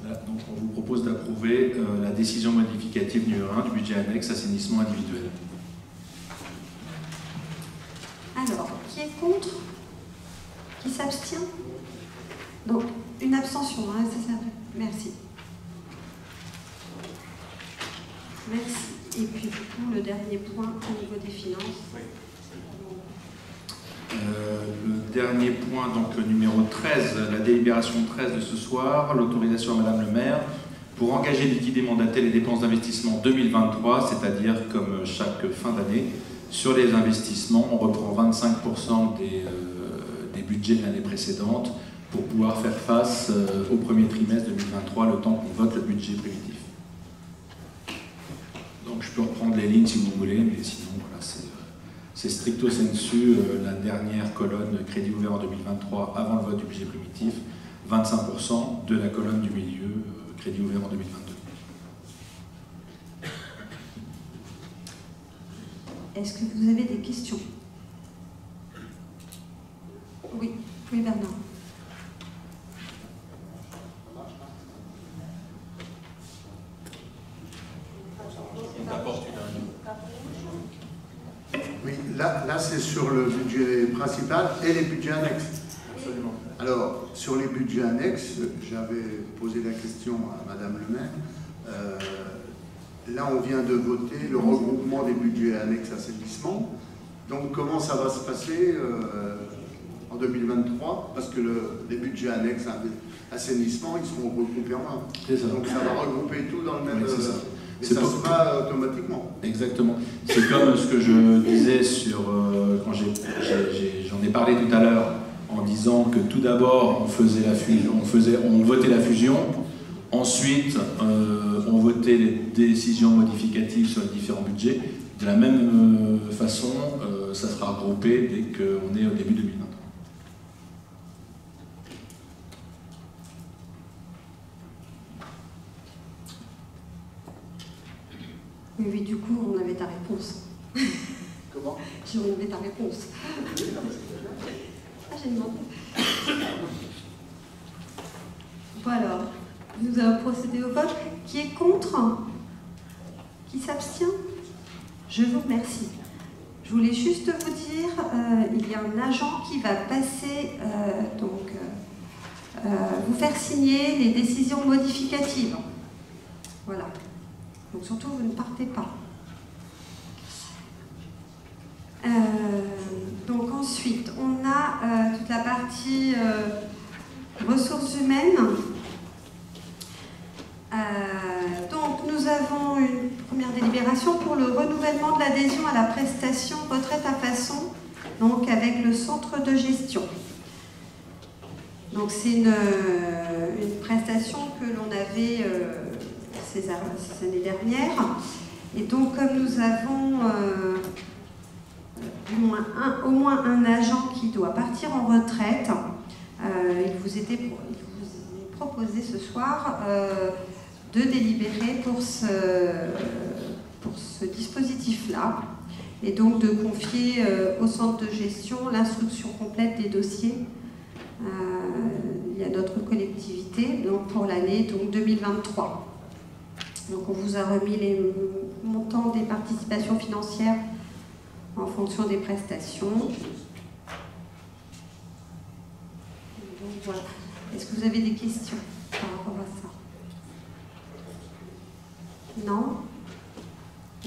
Voilà, donc on vous propose d'approuver la décision modificative numéro 1 du budget annexe assainissement individuel. Alors, qui est contre? Qui s'abstient? Donc, une abstention, hein, c'est ça. Merci. Merci. Et puis, du coup, le dernier point au niveau des finances. Le dernier point, donc numéro 13, la délibération 13 de ce soir, l'autorisation à Madame le maire pour engager, liquider, mandater les dépenses d'investissement 2023, c'est-à-dire comme chaque fin d'année, sur les investissements, on reprend 25% des budgets de l'année précédente pour pouvoir faire face au premier trimestre 2023, le temps qu'on vote le budget primitif. Donc je peux reprendre les lignes si vous voulez, mais sinon voilà, c'est stricto sensu, la dernière colonne crédit ouvert en 2023 avant le vote du budget primitif, 25% de la colonne du milieu, crédit ouvert en 2022. Est-ce que vous avez des questions? Oui, oui Bernard. Oui, là c'est sur le budget principal et les budgets annexes. Absolument. Alors, sur les budgets annexes, j'avais posé la question à Madame le maire. Là, on vient de voter le regroupement des budgets annexes assainissement. Donc, comment ça va se passer en 2023? Parce que les budgets annexes assainissement, ils seront regroupés en un. Donc, ça va regrouper tout dans le même... Oui, et ça se fera automatiquement. Exactement. C'est comme ce que je disais sur quand j'en ai parlé tout à l'heure en disant que tout d'abord on faisait la fusion, on votait la fusion, ensuite on votait les décisions modificatives sur les différents budgets. De la même façon, ça sera regroupé dès qu'on est au début 2023. Oui, du coup, on avait ta réponse. Comment? On avait ta réponse. Ah, j'ai demandé. Voilà. Nous allons procéder au vote. Qui est contre? Qui s'abstient? Je vous remercie. Je voulais juste vous dire, il y a un agent qui va passer, vous faire signer les décisions modificatives. Voilà. Donc surtout, vous ne partez pas. Donc ensuite, on a toute la partie ressources humaines. Donc nous avons avons une première délibération pour le renouvellement de l'adhésion à la prestation retraite à façon, donc avec le centre de gestion. Donc c'est une prestation que l'on avait ces années dernières. Et donc comme nous avons au moins un agent qui doit partir en retraite, il vous est proposé ce soir de délibérer pour ce dispositif-là, et donc de confier au centre de gestion l'instruction complète des dossiers. Il y a notre collectivité donc pour l'année 2023. Donc on vous a remis les montants des participations financières en fonction des prestations. Donc voilà. Est-ce que vous avez des questions par rapport à ça? Non?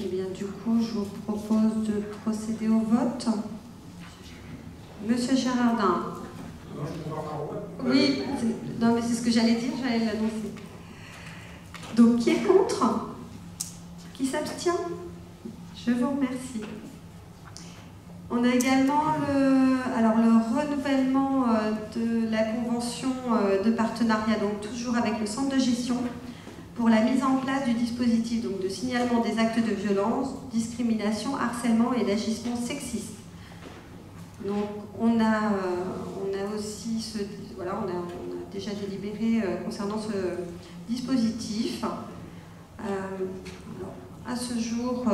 Eh bien du coup, je vous propose de procéder au vote. Monsieur Girardin. Oui, non mais c'est ce que j'allais dire, j'allais l'annoncer. Donc qui est contre? Qui s'abstient? Je vous remercie. On a également le renouvellement de la convention de partenariat, donc toujours avec le centre de gestion, pour la mise en place du dispositif donc, de signalement des actes de violence, discrimination, harcèlement et d'agissement sexiste. Donc on a aussi on a déjà délibéré concernant ce dispositif. À ce jour,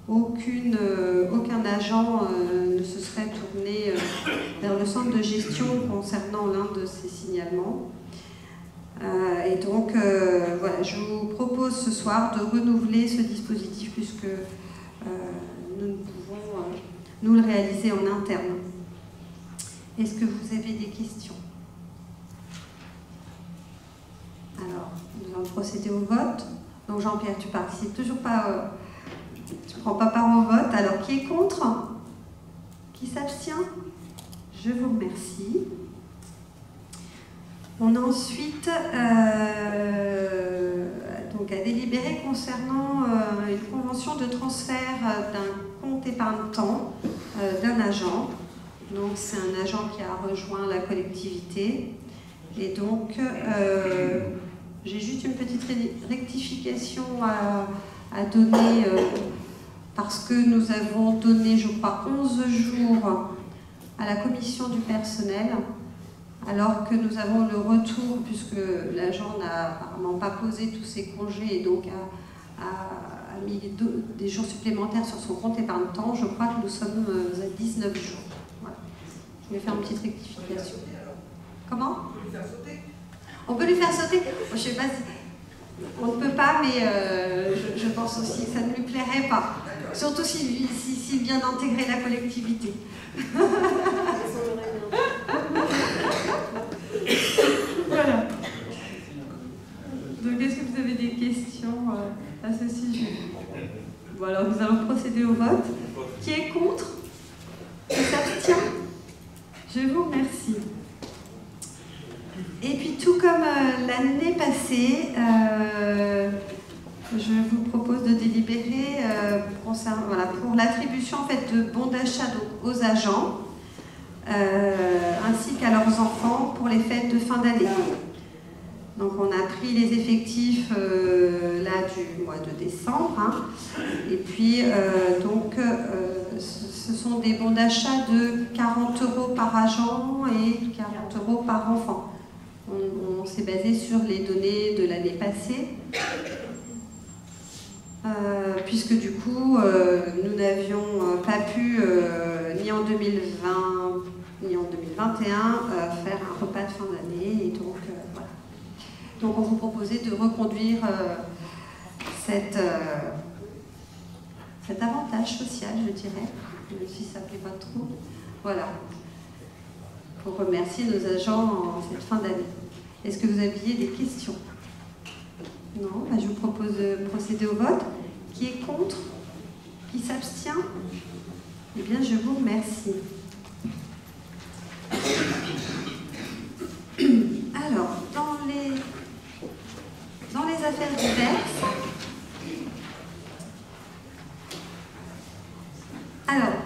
aucun agent ne se serait tourné vers le centre de gestion concernant l'un de ces signalements. Et donc, voilà, je vous propose ce soir de renouveler ce dispositif puisque nous ne pouvons nous le réaliser en interne. Est-ce que vous avez des questions? Alors, nous allons procéder au vote. Donc Jean-Pierre, tu participes toujours pas, tu ne prends pas part au vote. Alors, qui est contre? Qui s'abstient? Je vous remercie. On a ensuite donc à délibérer concernant une convention de transfert d'un compte épargne-temps d'un agent. Donc c'est un agent qui a rejoint la collectivité. Et donc j'ai juste une petite rectification à donner parce que nous avons donné, je crois, 11 jours à la commission du personnel, alors que nous avons le retour, puisque l'agent n'a apparemment pas posé tous ses congés et donc a mis des jours supplémentaires sur son compte épargne-temps. Je crois que nous sommes à 19 jours. Voilà. Je vais faire une petite rectification. Comment? On peut lui faire sauter? Je sais pas si... On ne peut pas, mais je pense aussi que ça ne lui plairait pas. Surtout s'il vient d'intégrer la collectivité. Voilà. Donc, est-ce que vous avez des questions à ce sujet? Voilà, nous allons procéder au vote. Qui est contre? Qui s'abstient? Je vous remercie. Et puis, tout comme l'année passée, je vous propose de délibérer pour l'attribution en fait, de bons d'achat aux agents, ainsi qu'à leurs enfants pour les fêtes de fin d'année. Donc on a pris les effectifs là du mois de décembre, hein, et puis ce sont des bons d'achat de 40 € par agent et 40 € par enfant. On s'est basé sur les données de l'année passée, puisque du coup nous n'avions pas pu ni en 2020 ni en 2021 faire un repas de fin d'année, et donc voilà. Donc on vous proposait de reconduire cet avantage social, je dirais, même si ça ne plaît pas trop. Voilà. Pour remercier nos agents en cette fin d'année. Est-ce que vous aviez des questions? Non, je vous propose de procéder au vote. Qui est contre? Qui s'abstient? Eh bien, je vous remercie. Alors, dans les affaires diverses. Alors,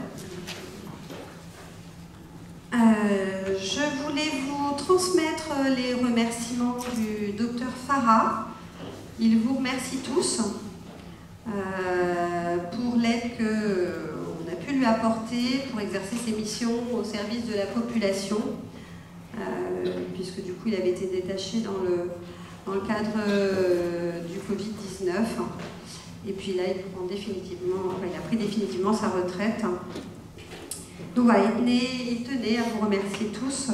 je voulais vous transmettre les remerciements du docteur Farah. Il vous remercie tous pour l'aide qu'on a pu lui apporter pour exercer ses missions au service de la population, puisque du coup il avait été détaché dans le cadre du Covid-19. Et puis là, il a pris définitivement sa retraite. Donc voilà, il tenait à vous remercier tous.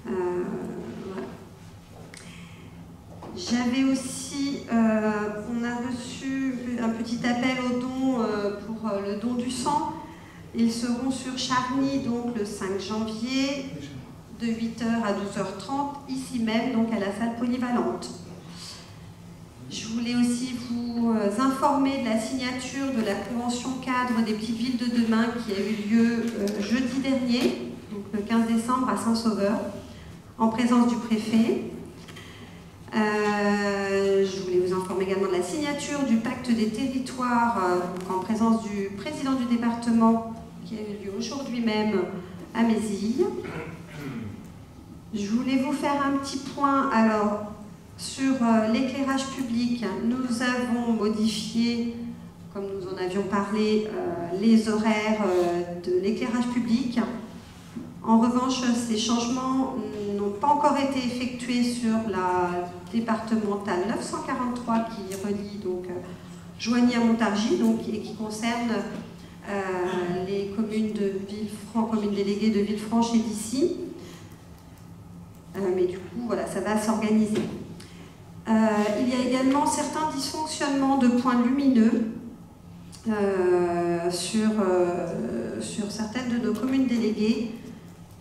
Voilà. J'avais aussi, on a reçu un petit appel au don pour le don du sang. Ils seront sur Charny, donc le 5 janvier, de 8h à 12h30, ici même, donc à la salle polyvalente. Je voulais aussi vous informer de la signature de la Convention cadre des petites villes de demain qui a eu lieu jeudi dernier, donc le 15 décembre à Saint-Sauveur, en présence du préfet. Je voulais vous informer également de la signature du pacte des territoires en présence du président du département qui a eu lieu aujourd'hui même à Mézille. Je voulais vous faire un petit point alors sur l'éclairage public. Nous avons modifié, comme nous en avions parlé, les horaires de l'éclairage public. En revanche, ces changements n'ont pas encore été effectués sur la départementale 943 qui relie donc Joigny à Montargis et qui concerne les communes de Villefranche, communes déléguées de Villefranche et d'Issy. Mais du coup, voilà, ça va s'organiser. Il y a également certains dysfonctionnements de points lumineux sur certaines de nos communes déléguées.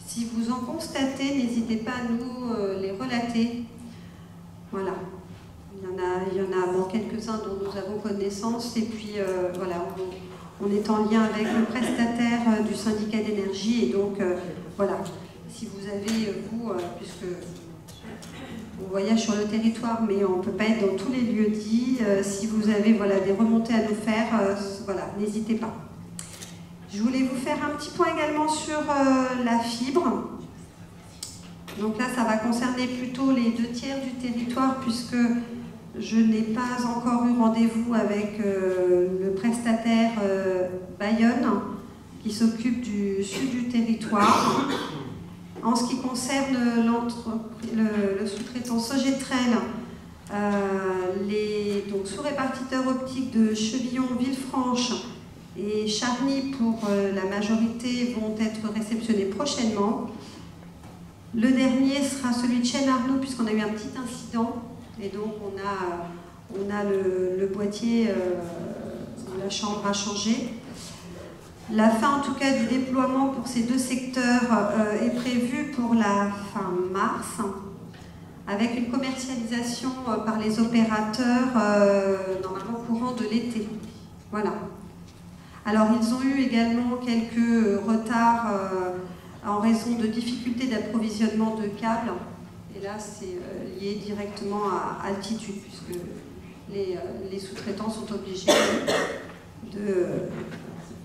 Si vous en constatez, n'hésitez pas à nous les relater. Voilà. Il y en a bon, quelques-uns dont nous avons connaissance. Et puis, voilà, on est en lien avec le prestataire du syndicat d'énergie. Et donc, voilà, si vous avez, puisque on voyage sur le territoire, mais on ne peut pas être dans tous les lieux dits. Si vous avez des remontées à nous faire, voilà, n'hésitez pas. Je voulais vous faire un petit point également sur la fibre. Donc là, ça va concerner plutôt les 2/3 du territoire, puisque je n'ai pas encore eu rendez-vous avec le prestataire Bayonne, qui s'occupe du sud du territoire. En ce qui concerne le sous-traitant Sogetrel, les sous-répartiteurs optiques de Chevillon, Villefranche et Charny pour la majorité vont être réceptionnés prochainement. Le dernier sera celui de Chêne-Arnoux, puisqu'on a eu un petit incident et donc on a le boîtier de la chambre à changer. La fin en tout cas du déploiement pour ces deux secteurs est prévue pour la fin mars, avec une commercialisation par les opérateurs normalement courant de l'été. Voilà. Alors ils ont eu également quelques retards en raison de difficultés d'approvisionnement de câbles. Et là c'est lié directement à altitude, puisque les sous-traitants sont obligés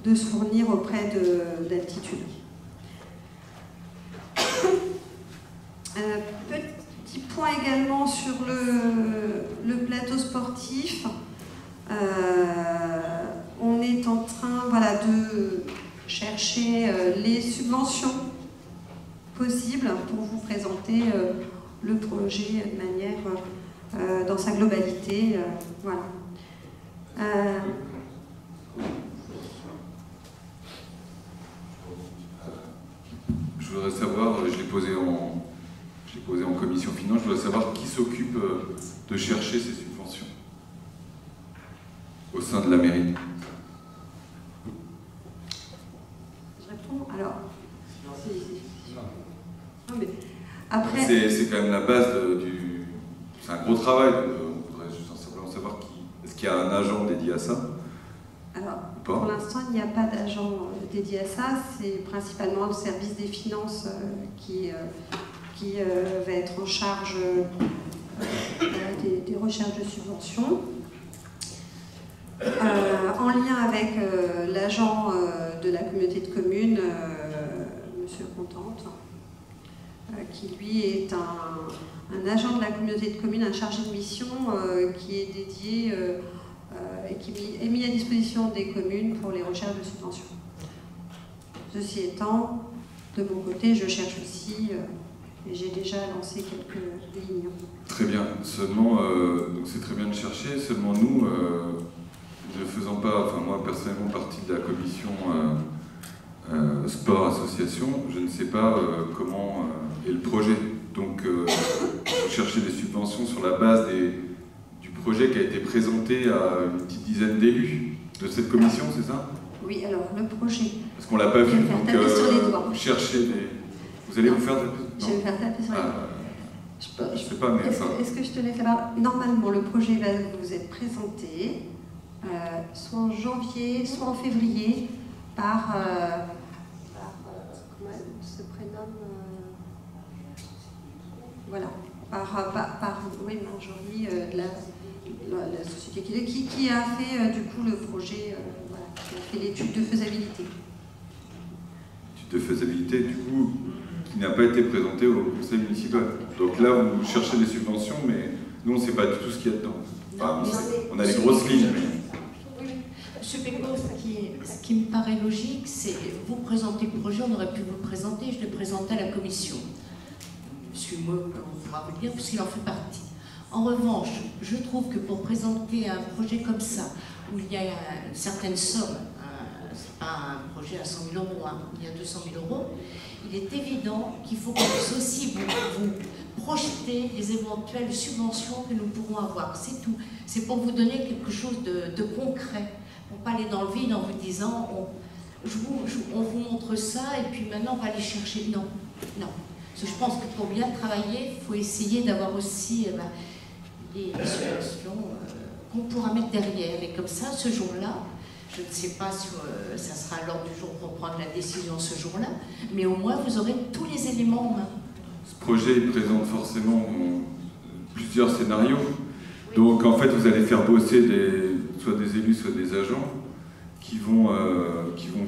de se fournir auprès d'altitude. Petit point également sur le plateau sportif. On est en train de chercher les subventions possibles pour vous présenter le projet de manière dans sa globalité. Voilà. Je voudrais savoir, je l'ai posé en commission finance, je voudrais savoir qui s'occupe de chercher ces subventions au sein de la mairie. Je réponds alors. Non, mais après... C'est quand même la base du... C'est un gros travail, donc on voudrait juste simplement savoir qui... Est-ce qu'il y a un agent dédié à ça? Alors, pour l'instant, il n'y a pas d'agent dédié à ça. C'est principalement le service des finances qui va être en charge des recherches recherche de subventions. En lien avec l'agent de la communauté de communes, M. Contente, qui lui est un agent de la communauté de communes, un chargé de mission qui est dédié et qui est mis à disposition des communes pour les recherches de subventions. Ceci étant, de mon côté, je cherche aussi, et j'ai déjà lancé quelques lignes. Très bien, seulement, donc c'est très bien de chercher, seulement nous, ne faisant pas, enfin moi personnellement, partie de la commission sport association, je ne sais pas comment est le projet. Donc, vous cherchez des subventions sur la base du projet qui a été présenté à une petite dizaine d'élus de cette commission, c'est ça? Oui, alors le projet. Parce qu'on ne l'a pas vu, donc vous cherchez des... Vous allez vous faire... Je vais me faire taper sur les doigts. Je sais pas, mais enfin... Est-ce que je te laisse savoir? Normalement, le projet va vous être présenté soit en janvier, soit en février, par comment elle se prénomme voilà, par oui, Marjorie, la société qui a fait du coup le projet, voilà, qui a fait l'étude de faisabilité. L'étude de faisabilité, du coup, qui n'a pas été présentée au conseil municipal. Donc là, vous cherchez des subventions, mais nous, on ne sait pas du tout ce qu'il y a dedans. Enfin, on a les grosses lignes. Monsieur Péco, ce qui me paraît logique, c'est vous présenter le projet, on aurait pu vous le présenter, je l'ai présenté à la commission. Monsieur Moe, on pourra vous le dire, puisqu'il en fait partie. En revanche, je trouve que pour présenter un projet comme ça, où il y a une certaine somme, c'est pas un projet à 100 000 €, hein, il y a 200 000 €, il est évident qu'il faut qu'on puisse aussi vous projeter les éventuelles subventions que nous pourrons avoir. C'est tout. C'est pour vous donner quelque chose de concret. Pour ne pas aller dans le vide en vous disant on vous montre ça et puis maintenant on va aller chercher. Non, non. Parce que je pense que pour bien travailler, il faut essayer d'avoir aussi les subventions qu'on pourra mettre derrière. Et comme ça, ce jour-là, je ne sais pas si ça sera à l'ordre du jour pour prendre la décision ce jour-là, mais au moins vous aurez tous les éléments en main. Ce projet il présente forcément plusieurs scénarios. Donc en fait, vous allez faire bosser soit des élus, soit des agents qui vont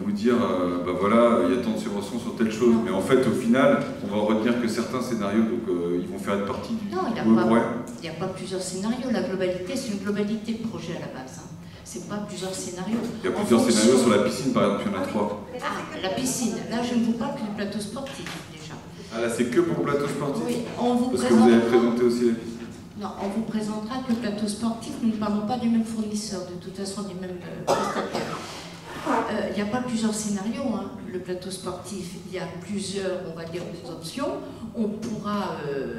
vous dire bah voilà, il y a tant de subventions sur telle chose. Mais en fait, au final, on va retenir que certains scénarios, donc ils vont faire une partie du problème. Il n'y a pas plusieurs scénarios. La globalité, c'est une globalité de projet à la base. Hein. C'est pas plusieurs scénarios. Il y a plusieurs scénarios sur la piscine, par exemple, il y en a 3. Ah, la piscine. Là, je ne vous parle que du plateau sportif, déjà. Ah là, c'est que pour le plateau sportif? Oui, on vous Parce que vous avez présenté aussi la piscine. Non, on vous présentera que le plateau sportif, nous ne parlons pas du même fournisseur, de toute façon des mêmes prestataires. Il n'y a pas plusieurs scénarios, hein. Le plateau sportif, il y a plusieurs, on va dire, options. On pourra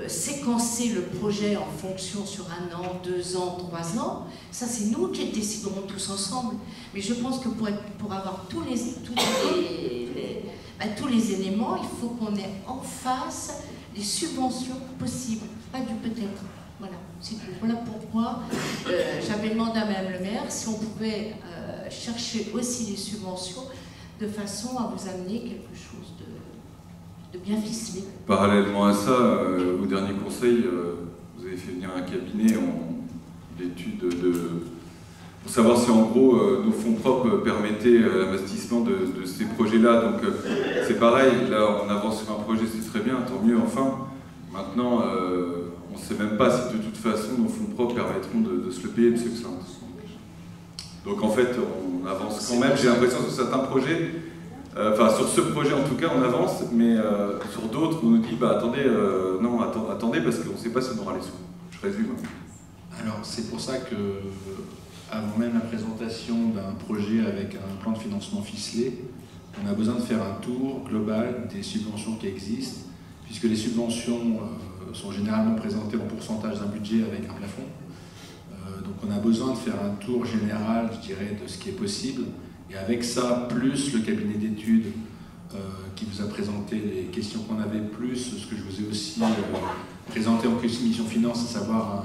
séquencer le projet en fonction sur 1 an, 2 ans, 3 ans. Ça, c'est nous qui déciderons tous ensemble. Mais je pense que pour avoir tous les éléments, il faut qu'on ait en face les subventions possibles, pas du peut-être. Voilà, c'est tout. Voilà pourquoi j'avais demandé à Mme le maire si on pouvait chercher aussi les subventions de façon à vous amener quelque chose de bien ficelé. Parallèlement à ça, au dernier conseil, vous avez fait venir un cabinet d'études pour savoir si en gros nos fonds propres permettaient l'investissement de ces projets-là. Donc c'est pareil, là on avance sur un projet, c'est très bien, tant mieux enfin. Maintenant, on ne sait même pas si de toute façon nos fonds propres permettront de se le payer, M. Xlin. Donc en fait, on avance quand même, j'ai l'impression sur certains projets, enfin sur ce projet en tout cas, on avance, mais sur d'autres, on nous dit, bah attendez, non, attendez, parce qu'on ne sait pas si on aura les sous. Je résume. Alors c'est pour ça que, avant même la présentation d'un projet avec un plan de financement ficelé, on a besoin de faire un tour global des subventions qui existent, puisque les subventions sont généralement présentées en pourcentage d'un budget avec un plafond. Donc on a besoin de faire un tour général, je dirais, de ce qui est possible. Et avec ça, plus le cabinet d'études qui vous a présenté les questions qu'on avait, plus ce que je vous ai aussi présenté en commission finance, à savoir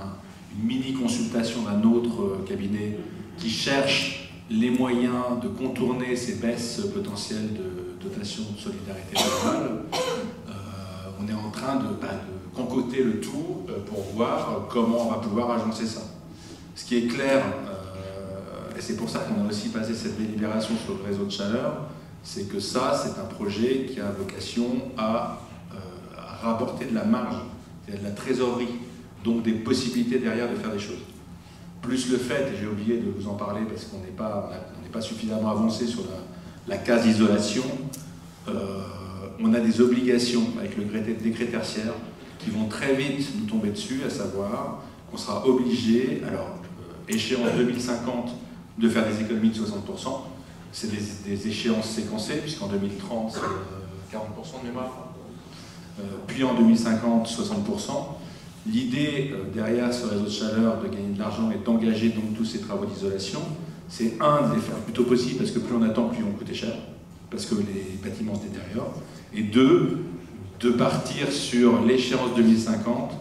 une mini-consultation d'un autre cabinet qui cherche les moyens de contourner ces baisses potentielles de dotation de solidarité rurale. On est en train de concocter le tout pour voir comment on va pouvoir agencer ça. Ce qui est clair, et c'est pour ça qu'on a aussi passé cette délibération sur le réseau de chaleur, c'est que ça, c'est un projet qui a vocation à rapporter de la marge, c'est-à-dire de la trésorerie, donc des possibilités derrière de faire des choses. Plus le fait, et j'ai oublié de vous en parler parce qu'on n'est pas suffisamment avancé sur la case isolation, on a des obligations avec le décret tertiaire qui vont très vite nous tomber dessus, à savoir qu'on sera obligé, alors échéance 2050, de faire des économies de 60%, c'est des échéances séquencées, puisqu'en 2030, c'est 40% de mémoire, puis en 2050, 60%. L'idée derrière ce réseau de chaleur de gagner de l'argent et d'engager donc tous ces travaux d'isolation, c'est un, de les faire le plus tôt possible, parce que plus on attend, plus ils vont coûter cher, parce que les bâtiments se détériorent, et deux, de partir sur l'échéance 2050,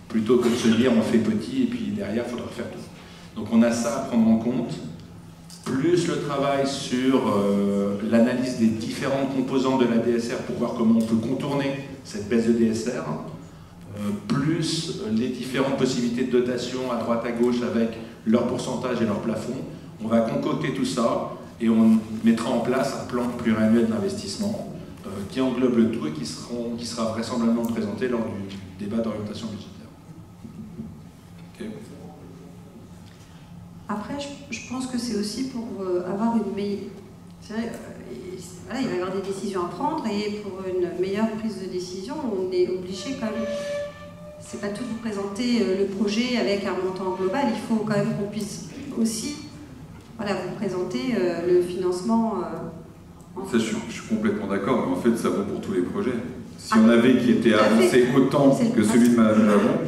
plutôt que de se dire on fait petit, et puis derrière, il faudra faire tout. Donc on a ça à prendre en compte, plus le travail sur l'analyse des différentes composantes de la DSR pour voir comment on peut contourner cette baisse de DSR, plus les différentes possibilités de dotation à droite à gauche avec leur pourcentage et leur plafond. On va concocter tout ça et on mettra en place un plan pluriannuel d'investissement qui englobe le tout et qui sera vraisemblablement présenté lors du débat d'orientation budgétaire. Okay. Après, je pense que c'est aussi pour avoir une meilleure... Voilà, il va y avoir des décisions à prendre et pour une meilleure prise de décision, on est obligé quand même... C'est pas tout de vous présenter le projet avec un montant global, il faut quand même qu'on puisse aussi vous présenter le financement. Ça, je suis complètement d'accord, mais en fait, ça vaut pour tous les projets. Si on avait qui était avancé autant que celui de Madame Lavon,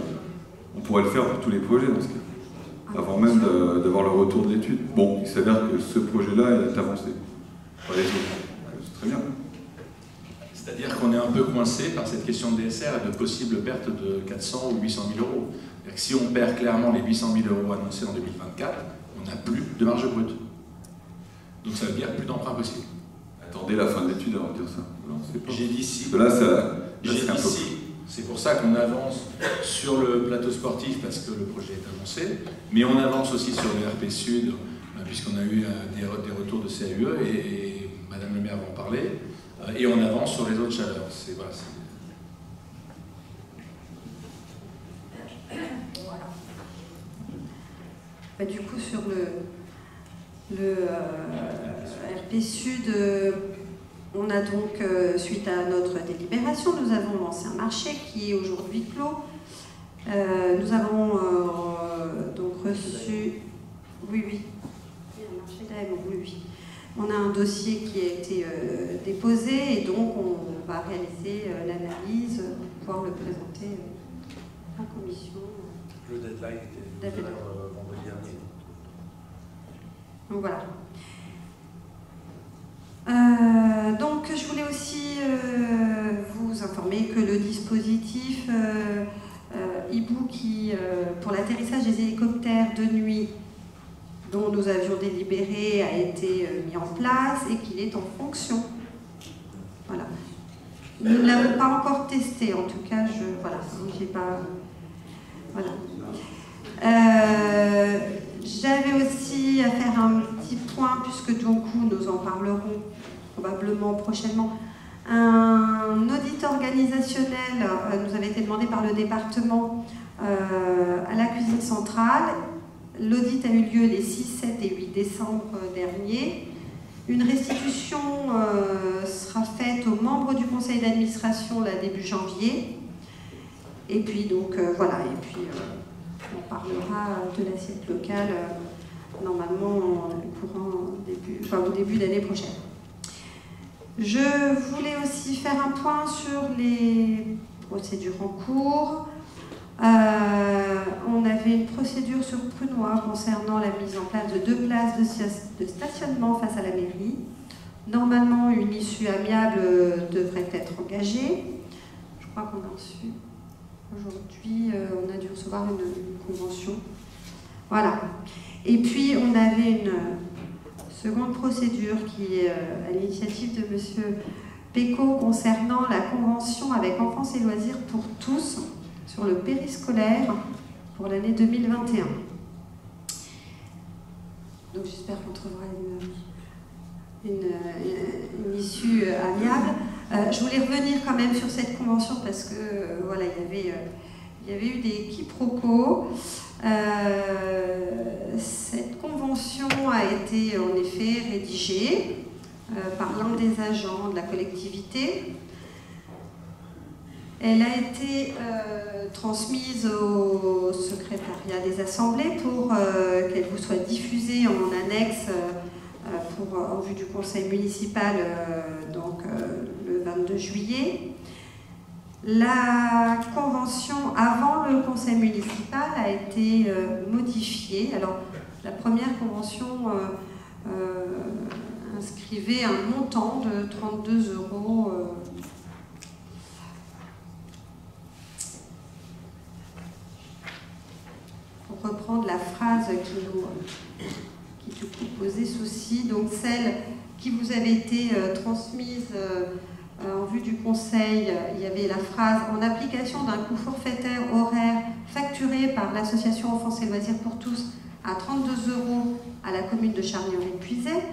on pourrait le faire pour tous les projets dans ce cas, avant même d'avoir le retour de l'étude. Bon, il s'avère que ce projet-là est avancé. C'est très bien. C'est-à-dire qu'on est un peu coincé par cette question de DSR et de possibles pertes de 400 ou 800 000 euros. C'est-à-dire que si on perd clairement les 800 000 euros annoncés en 2024, on n'a plus de marge brute. Donc ça veut dire plus d'emprunt possible. Attendez la fin de l'étude avant de dire ça. J'ai dit si. J'ai dit si. C'est pour ça qu'on avance sur le plateau sportif parce que le projet est avancé, mais on avance aussi sur le RP Sud puisqu'on a eu des retours de CAUE et Madame le maire va en parler. Et on avance sur les autres chaleurs. Du coup, sur le RP Sud, on a donc, suite à notre délibération, nous avons lancé un marché qui est aujourd'hui clos. Nous avons donc reçu... Oui. Un marché d'AM, oui. On a un dossier qui a été déposé et donc on va réaliser l'analyse pour pouvoir le présenter en commission. Le deadline était vendredi dernier. Donc voilà. Donc je voulais aussi vous informer que le dispositif hibou pour l'atterrissage des hélicoptères de nuit dont nous avions délibéré a été mis en place et qu'il est en fonction. Voilà. Nous ne l'avons pas encore testé, en tout cas, j'ai pas... Voilà. J'avais aussi à faire un petit point, puisque du coup, nous en parlerons probablement prochainement. Un audit organisationnel nous avait été demandé par le département à la cuisine centrale. L'audit a eu lieu les 6, 7 et 8 décembre dernier. Une restitution sera faite aux membres du conseil d'administration début janvier. Et puis donc voilà, et puis on parlera de l'assiette locale normalement au début d'année prochaine. Je voulais aussi faire un point sur les procédures en cours. On avait une procédure sur Prunois concernant la mise en place de 2 places de stationnement face à la mairie. Normalement, une issue amiable devrait être engagée. Je crois qu'on a reçu aujourd'hui, on a dû recevoir une convention. Voilà. Et puis, on avait une seconde procédure qui est à l'initiative de M. Pécaud concernant la convention avec Enfance et Loisirs pour tous, sur le périscolaire pour l'année 2021. Donc j'espère qu'on trouvera une issue amiable. Je voulais revenir quand même sur cette convention parce que voilà, il y avait eu des quiproquos. Cette convention a été en effet rédigée par l'un des agents de la collectivité. Elle a été transmise au secrétariat des assemblées pour qu'elle vous soit diffusée en annexe en vue du conseil municipal donc, le 22 juillet. La convention avant le conseil municipal a été modifiée. Alors, la première convention inscrivait un montant de 32 €. Pour reprendre la phrase qui nous posait souci, donc celle qui vous avait été transmise en vue du conseil, il y avait la phrase « En application d'un coût forfaitaire horaire facturé par l'association Enfance et Loisirs pour tous à 32 € à la commune de Charnières-et-Puisaye ».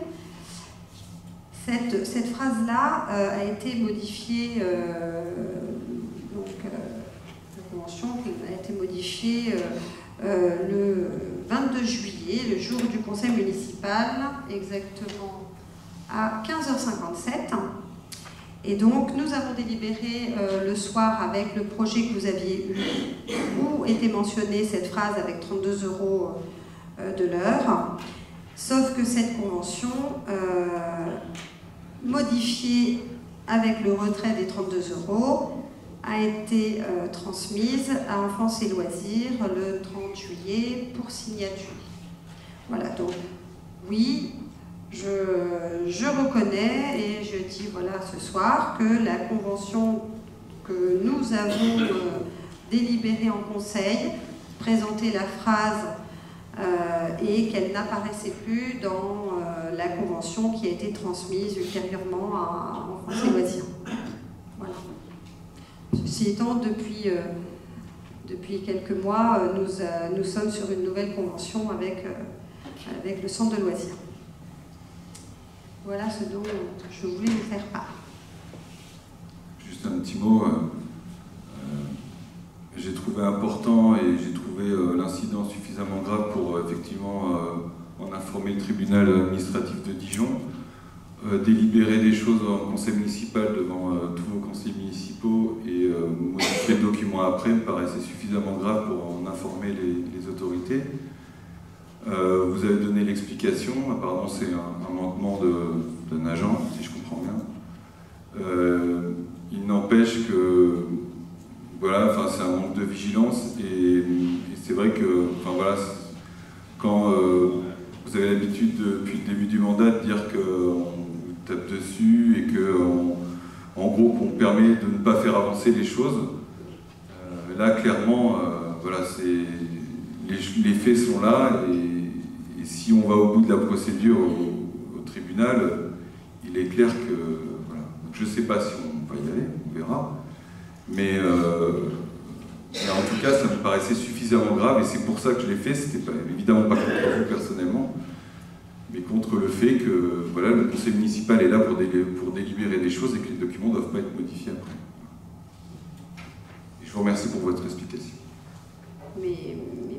Cette phrase-là a été modifiée, la convention a été modifiée le 22 juillet, le jour du conseil municipal, exactement à 15h57. Et donc, nous avons délibéré le soir avec le projet que vous aviez eu, où était mentionnée cette phrase avec 32 € de l'heure. Sauf que cette convention, modifiée avec le retrait des 32 € a été transmise à Enfance et Loisirs le 30 juillet pour signature. Voilà, donc oui, je reconnais et je dis voilà ce soir que la convention que nous avons délibérée en conseil présentait la phrase et qu'elle n'apparaissait plus dans la convention qui a été transmise ultérieurement à Enfance et Loisirs. Voilà. Ceci étant, depuis quelques mois, nous sommes sur une nouvelle convention avec le centre de loisirs. Voilà ce dont je voulais vous faire part. Juste un petit mot. J'ai trouvé important et j'ai trouvé l'incident suffisamment grave pour effectivement en informer le tribunal administratif de Dijon. Délibérer des choses en conseil municipal devant tous vos conseillers municipaux et modifier le document après me paraissait suffisamment grave pour en informer les autorités. Vous avez donné l'explication, apparemment c'est un manquement d'un agent, si je comprends bien. Il n'empêche que voilà, c'est un manque de vigilance et c'est vrai que voilà, quand vous avez l'habitude depuis le début du mandat de dire qu'on tape dessus et que en gros qu'on permet de ne pas faire avancer les choses, là clairement voilà, les faits sont là et si on va au bout de la procédure au tribunal, il est clair que voilà. Donc, je ne sais pas si on va y aller, on verra, mais en tout cas ça me paraissait suffisamment grave et c'est pour ça que je l'ai fait. C'était évidemment pas contre vous personnellement, mais contre le fait que voilà, le conseil municipal est là pour délibérer des choses et que les documents ne doivent pas être modifiés après. Et je vous remercie pour votre explication. Mais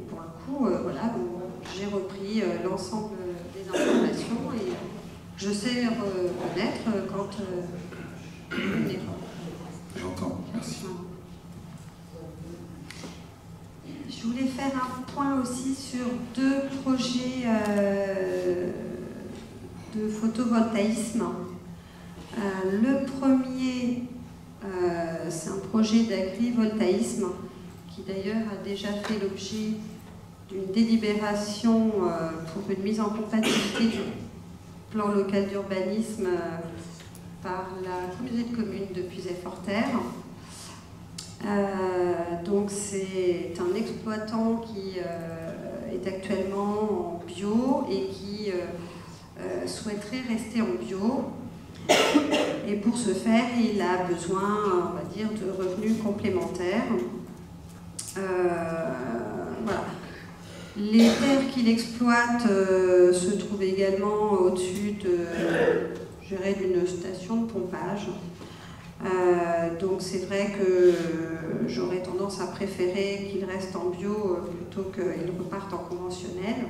pour le coup, voilà, j'ai repris l'ensemble des informations et je sais reconnaître quand une erreur. J'entends, merci. Je voulais faire un point aussi sur deux projets de photovoltaïsme. Le premier, c'est un projet d'agrivoltaïsme qui d'ailleurs a déjà fait l'objet d'une délibération pour une mise en compatibilité du plan local d'urbanisme par la communauté de communes de Puisaye-Forterre. Donc c'est un exploitant qui est actuellement en bio et qui souhaiterait rester en bio. Et pour ce faire, il a besoin, on va dire, de revenus complémentaires. Voilà. Les terres qu'il exploite se trouvent également au-dessus d'une station de pompage. Donc c'est vrai que j'aurais tendance à préférer qu'il reste en bio plutôt qu'il reparte en conventionnel.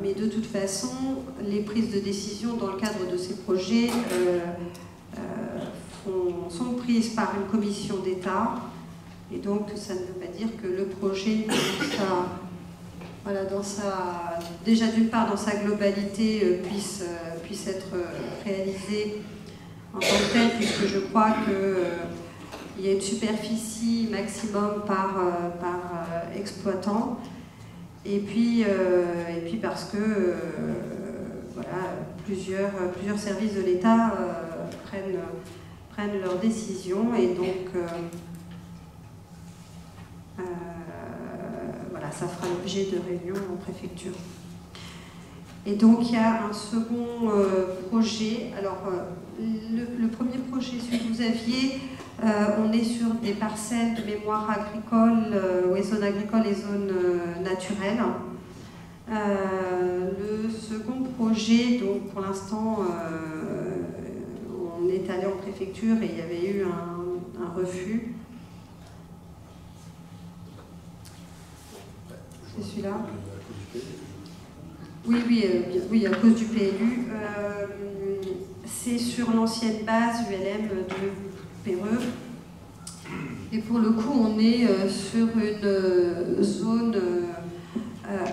Mais de toute façon, les prises de décision dans le cadre de ces projets sont prises par une commission d'État, et donc ça ne veut pas dire que le projet, déjà d'une part dans sa globalité, puisse être réalisé en tant que tel, puisque je crois qu'il y a une superficie maximum par exploitant, et puis parce que plusieurs services de l'État prennent leurs décisions, et donc ça fera l'objet de réunions en préfecture. Et donc il y a un second projet. Alors le premier projet, celui que vous aviez, on est sur des parcelles de mémoire agricole, zones agricoles et zones naturelles. Le second projet, donc pour l'instant, on est allé en préfecture et il y avait eu un refus. C'est celui-là. Oui, à cause du PLU. C'est sur l'ancienne base ULM de Péreux. Et pour le coup, on est sur une zone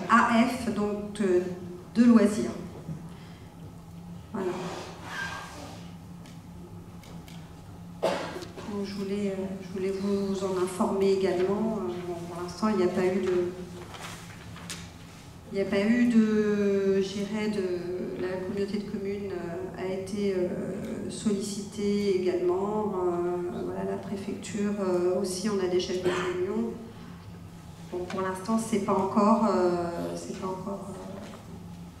AF, donc de loisirs. Voilà. Donc, je voulais vous en informer également. Pour l'instant, il n'y a pas eu la communauté de communes a été sollicitée également. La préfecture aussi, on a déjà eu des réunions. Bon, pour l'instant, c'est pas encore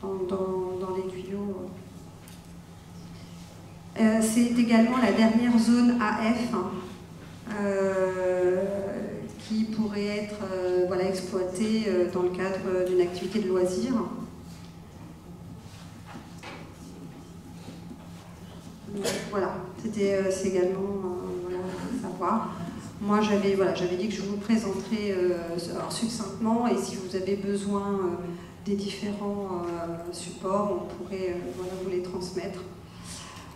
dans les tuyaux. C'est également la dernière zone AF qui pourrait être exploitée dans le cadre d'une activité de loisir. Donc, voilà, c'est également à savoir. Moi, j'avais dit que je vous présenterais succinctement, et si vous avez besoin des différents supports, on pourrait vous les transmettre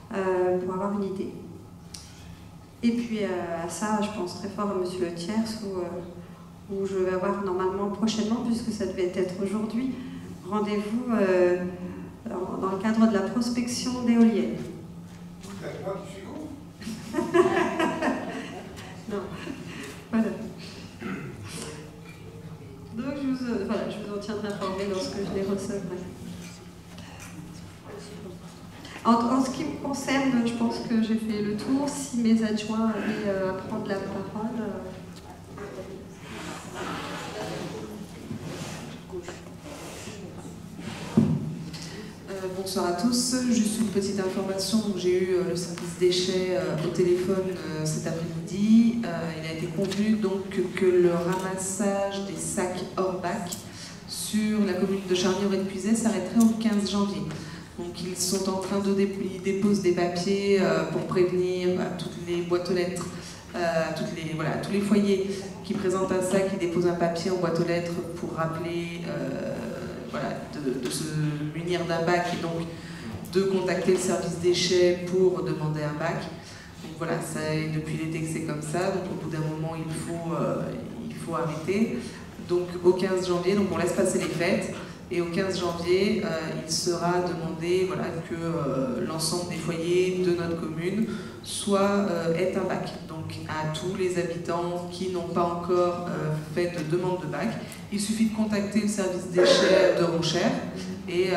pour avoir une idée. Et puis à ça, je pense très fort à Monsieur Le Thiers, où je vais avoir normalement prochainement, puisque ça devait être aujourd'hui, rendez-vous dans le cadre de la prospection d'éoliennes. Moi qui suis con. Non, voilà. Donc je vous en tiendrai informé lorsque je les recevrai. En ce qui me concerne, je pense que j'ai fait le tour. Si mes adjoints avaient à prendre la parole. Bonsoir à tous. Juste une petite information. J'ai eu le service déchets au téléphone cet après-midi. Il a été convenu donc que le ramassage des sacs hors bac sur la commune de Charny-Auray-de-Puisaye s'arrêterait au 15 janvier. Donc ils sont en train ils déposent des papiers pour prévenir toutes les boîtes aux lettres, tous les foyers qui présentent un sac, qui déposent un papier en boîte aux lettres pour rappeler de se munir d'un bac, et donc de contacter le service déchets pour demander un bac. Donc voilà, depuis l'été que c'est comme ça, donc au bout d'un moment il faut arrêter. Donc au 15 janvier, donc on laisse passer les fêtes. Et au 15 janvier, il sera demandé que l'ensemble des foyers de notre commune aient un bac. Donc à tous les habitants qui n'ont pas encore fait de demande de bac, il suffit de contacter le service déchets de Ronchères et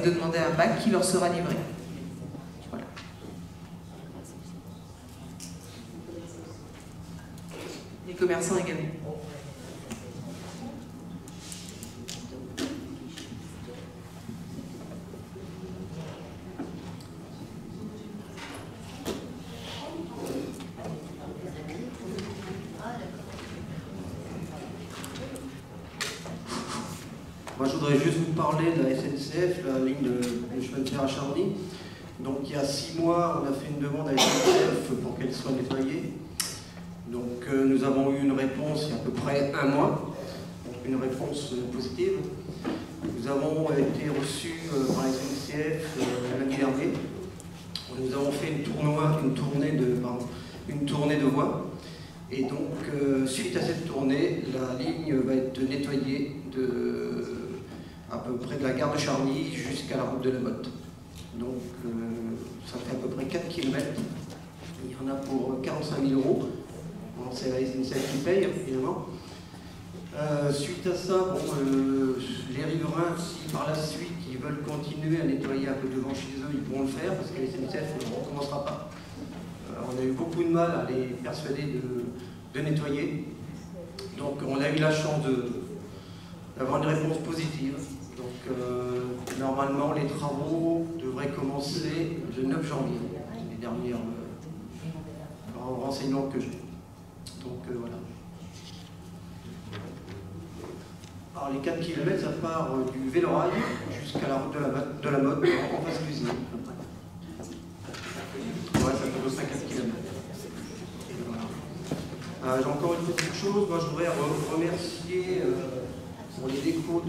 de demander un bac qui leur sera livré. Voilà. Les commerçants également. voudrais juste vous parler de la SNCF, la ligne de chemin de fer à Charny. Donc il y a 6 mois, on a fait une demande à la SNCF pour qu'elle soit nettoyée. Donc nous avons eu une réponse il y a à peu près 1 mois, donc une réponse positive. Nous avons été reçus par la SNCF l'année dernière. Nous avons fait une tournée de voies. Et donc, suite à cette tournée, la ligne va être nettoyée à peu près de la gare de Charny jusqu'à la route de la Motte. Donc, ça fait à peu près 4 km. Il y en a pour 45 000 €. Bon, c'est la SNCF qui paye, évidemment. Suite à ça, les riverains, si par la suite ils veulent continuer à nettoyer un peu devant chez eux, ils pourront le faire parce que la SNCF ne recommencera pas. On a eu beaucoup de mal à les persuader de nettoyer. Donc on a eu la chance d'avoir une réponse positive. Donc normalement les travaux devraient commencer le 9 janvier, les derniers renseignements que j'ai. Donc voilà. Alors les 4 km, ça part du Vélorail jusqu'à la route de la Motte en face cuisine. Ouais, ça fait 5 à 4 km. Voilà. J'ai encore une petite chose. Moi, je voudrais remercier pour les décos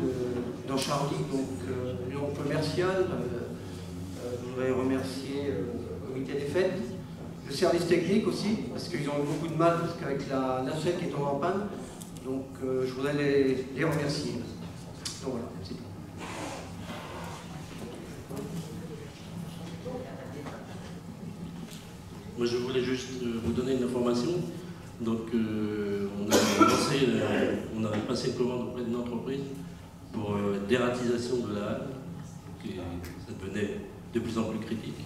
dans Charny, donc l'union commerciale. Je voudrais remercier le comité des fêtes, le service technique aussi, parce qu'ils ont eu beaucoup de mal, parce qu'avec la nacelle qui est tombée en panne. Donc, je voudrais les remercier. Donc voilà, c'est tout. Moi, je voulais juste vous donner une information. Donc, on a passé une commande auprès d'une entreprise pour dératisation de la halle, ça devenait de plus en plus critique,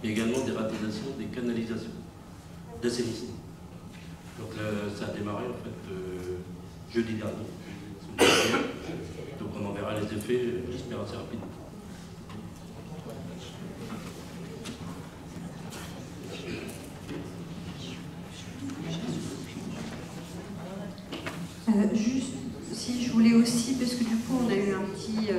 et également dératisation des canalisations d'assainissement. Donc, ça a démarré en fait jeudi dernier. Donc, on en verra les effets, j'espère, assez rapidement. Juste, si je voulais aussi, parce que du coup on a eu un petit...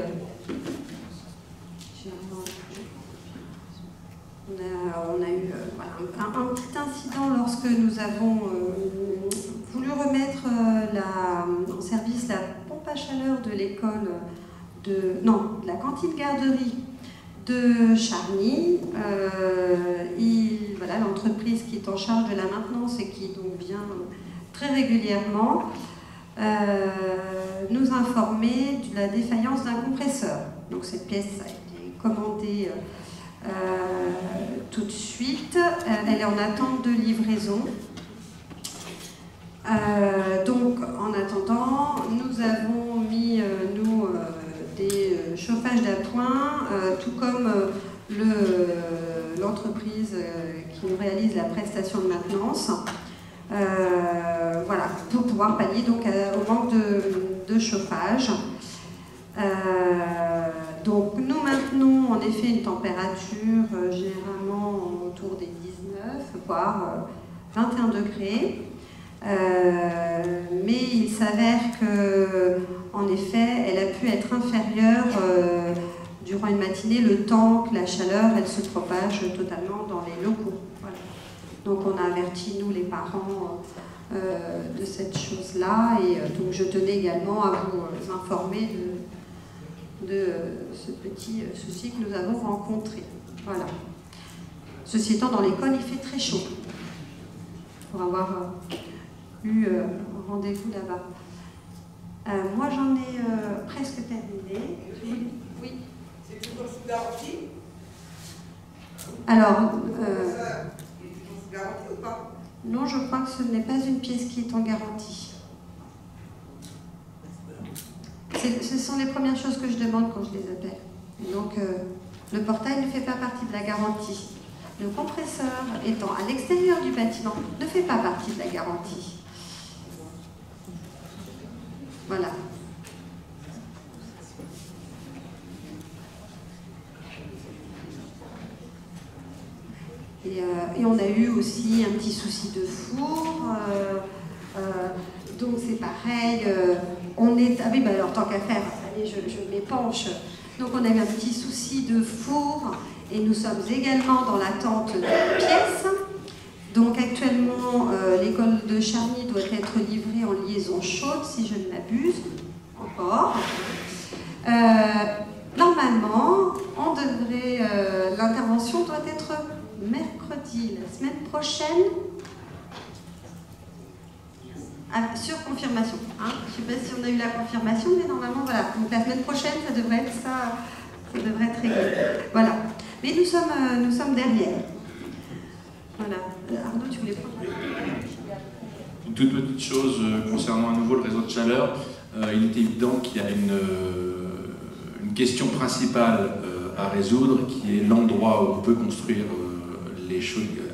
on a eu voilà, un petit incident lorsque nous avons voulu remettre en service la pompe à chaleur de l'école de la cantine garderie de Charny. Voilà, l'entreprise qui est en charge de la maintenance et qui donc vient très régulièrement nous informer de la défaillance d'un compresseur. Donc cette pièce a été commandée tout de suite. Elle est en attente de livraison. Donc en attendant, nous avons mis des chauffages d'appoint, tout comme l'entreprise qui nous réalise la prestation de maintenance. Voilà, pour pouvoir pallier donc au manque de chauffage. Donc nous maintenons en effet une température généralement autour des 19 voire 21 degrés. Mais il s'avère que en effet elle a pu être inférieure durant une matinée, le temps que la chaleur elle se propage totalement dans les locaux. Voilà. Donc on a averti nous les parents de cette chose-là et donc je tenais également à vous informer de ce petit souci que nous avons rencontré. Voilà. Ceci étant, dans l'école il fait très chaud pour avoir eu un rendez-vous là-bas. Moi j'en ai presque terminé. Oui. C'est toujours sous garantie? Alors, garantie ou pas? Non, je crois que ce n'est pas une pièce qui est en garantie. Ce sont les premières choses que je demande quand je les appelle. Donc, le portail ne fait pas partie de la garantie. Le compresseur étant à l'extérieur du bâtiment ne fait pas partie de la garantie. Voilà. Et on a eu aussi un petit souci de four, donc c'est pareil, on est... Ah oui, bah alors tant qu'à faire, allez, je m'épanche. Donc on a eu un petit souci de four et nous sommes également dans l'attente de pièces. Donc actuellement, l'école de Charny doit être livrée en liaison chaude, si je ne m'abuse, encore. Normalement, on devrait, l'intervention doit être mercredi, la semaine prochaine, sur confirmation. Hein. Je ne sais pas si on a eu la confirmation, mais normalement, voilà. Donc la semaine prochaine, ça devrait être ça devrait être réglé. Voilà. Mais nous sommes derrière. Voilà. Arnaud, tu voulais prendre une toute petite chose concernant à nouveau le réseau de chaleur. Il est évident qu'il y a une question principale à résoudre, qui est l'endroit où on peut construire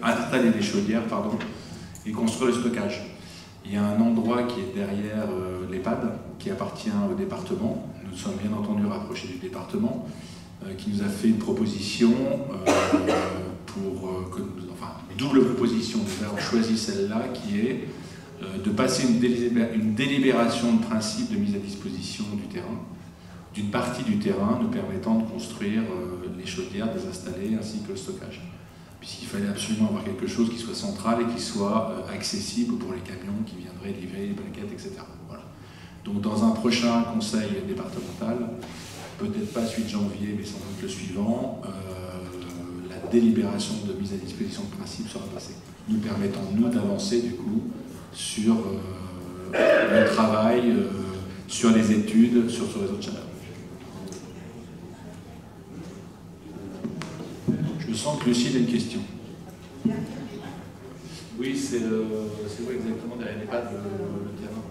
installer des chaudières, et construire le stockage. Il y a un endroit qui est derrière l'EHPAD, qui appartient au département. Nous sommes bien entendu rapprochés du département, qui nous a fait une proposition double proposition. Nous avons choisi celle-là, qui est de passer une délibération de principe de mise à disposition du terrain, d'une partie du terrain nous permettant de construire les chaudières, les installer, ainsi que le stockage. Puisqu'il fallait absolument avoir quelque chose qui soit central et qui soit accessible pour les camions qui viendraient livrer les plaquettes, etc. Voilà. Donc dans un prochain conseil départemental, peut-être pas suite janvier, mais sans doute le suivant, la délibération de mise à disposition de principe sera passée, nous permettant, nous, d'avancer du coup sur le travail, sur les études, sur ce réseau de chaleur. Je sens que Lucille a une question. Oui, c'est où exactement derrière l'EHPAD le terrain?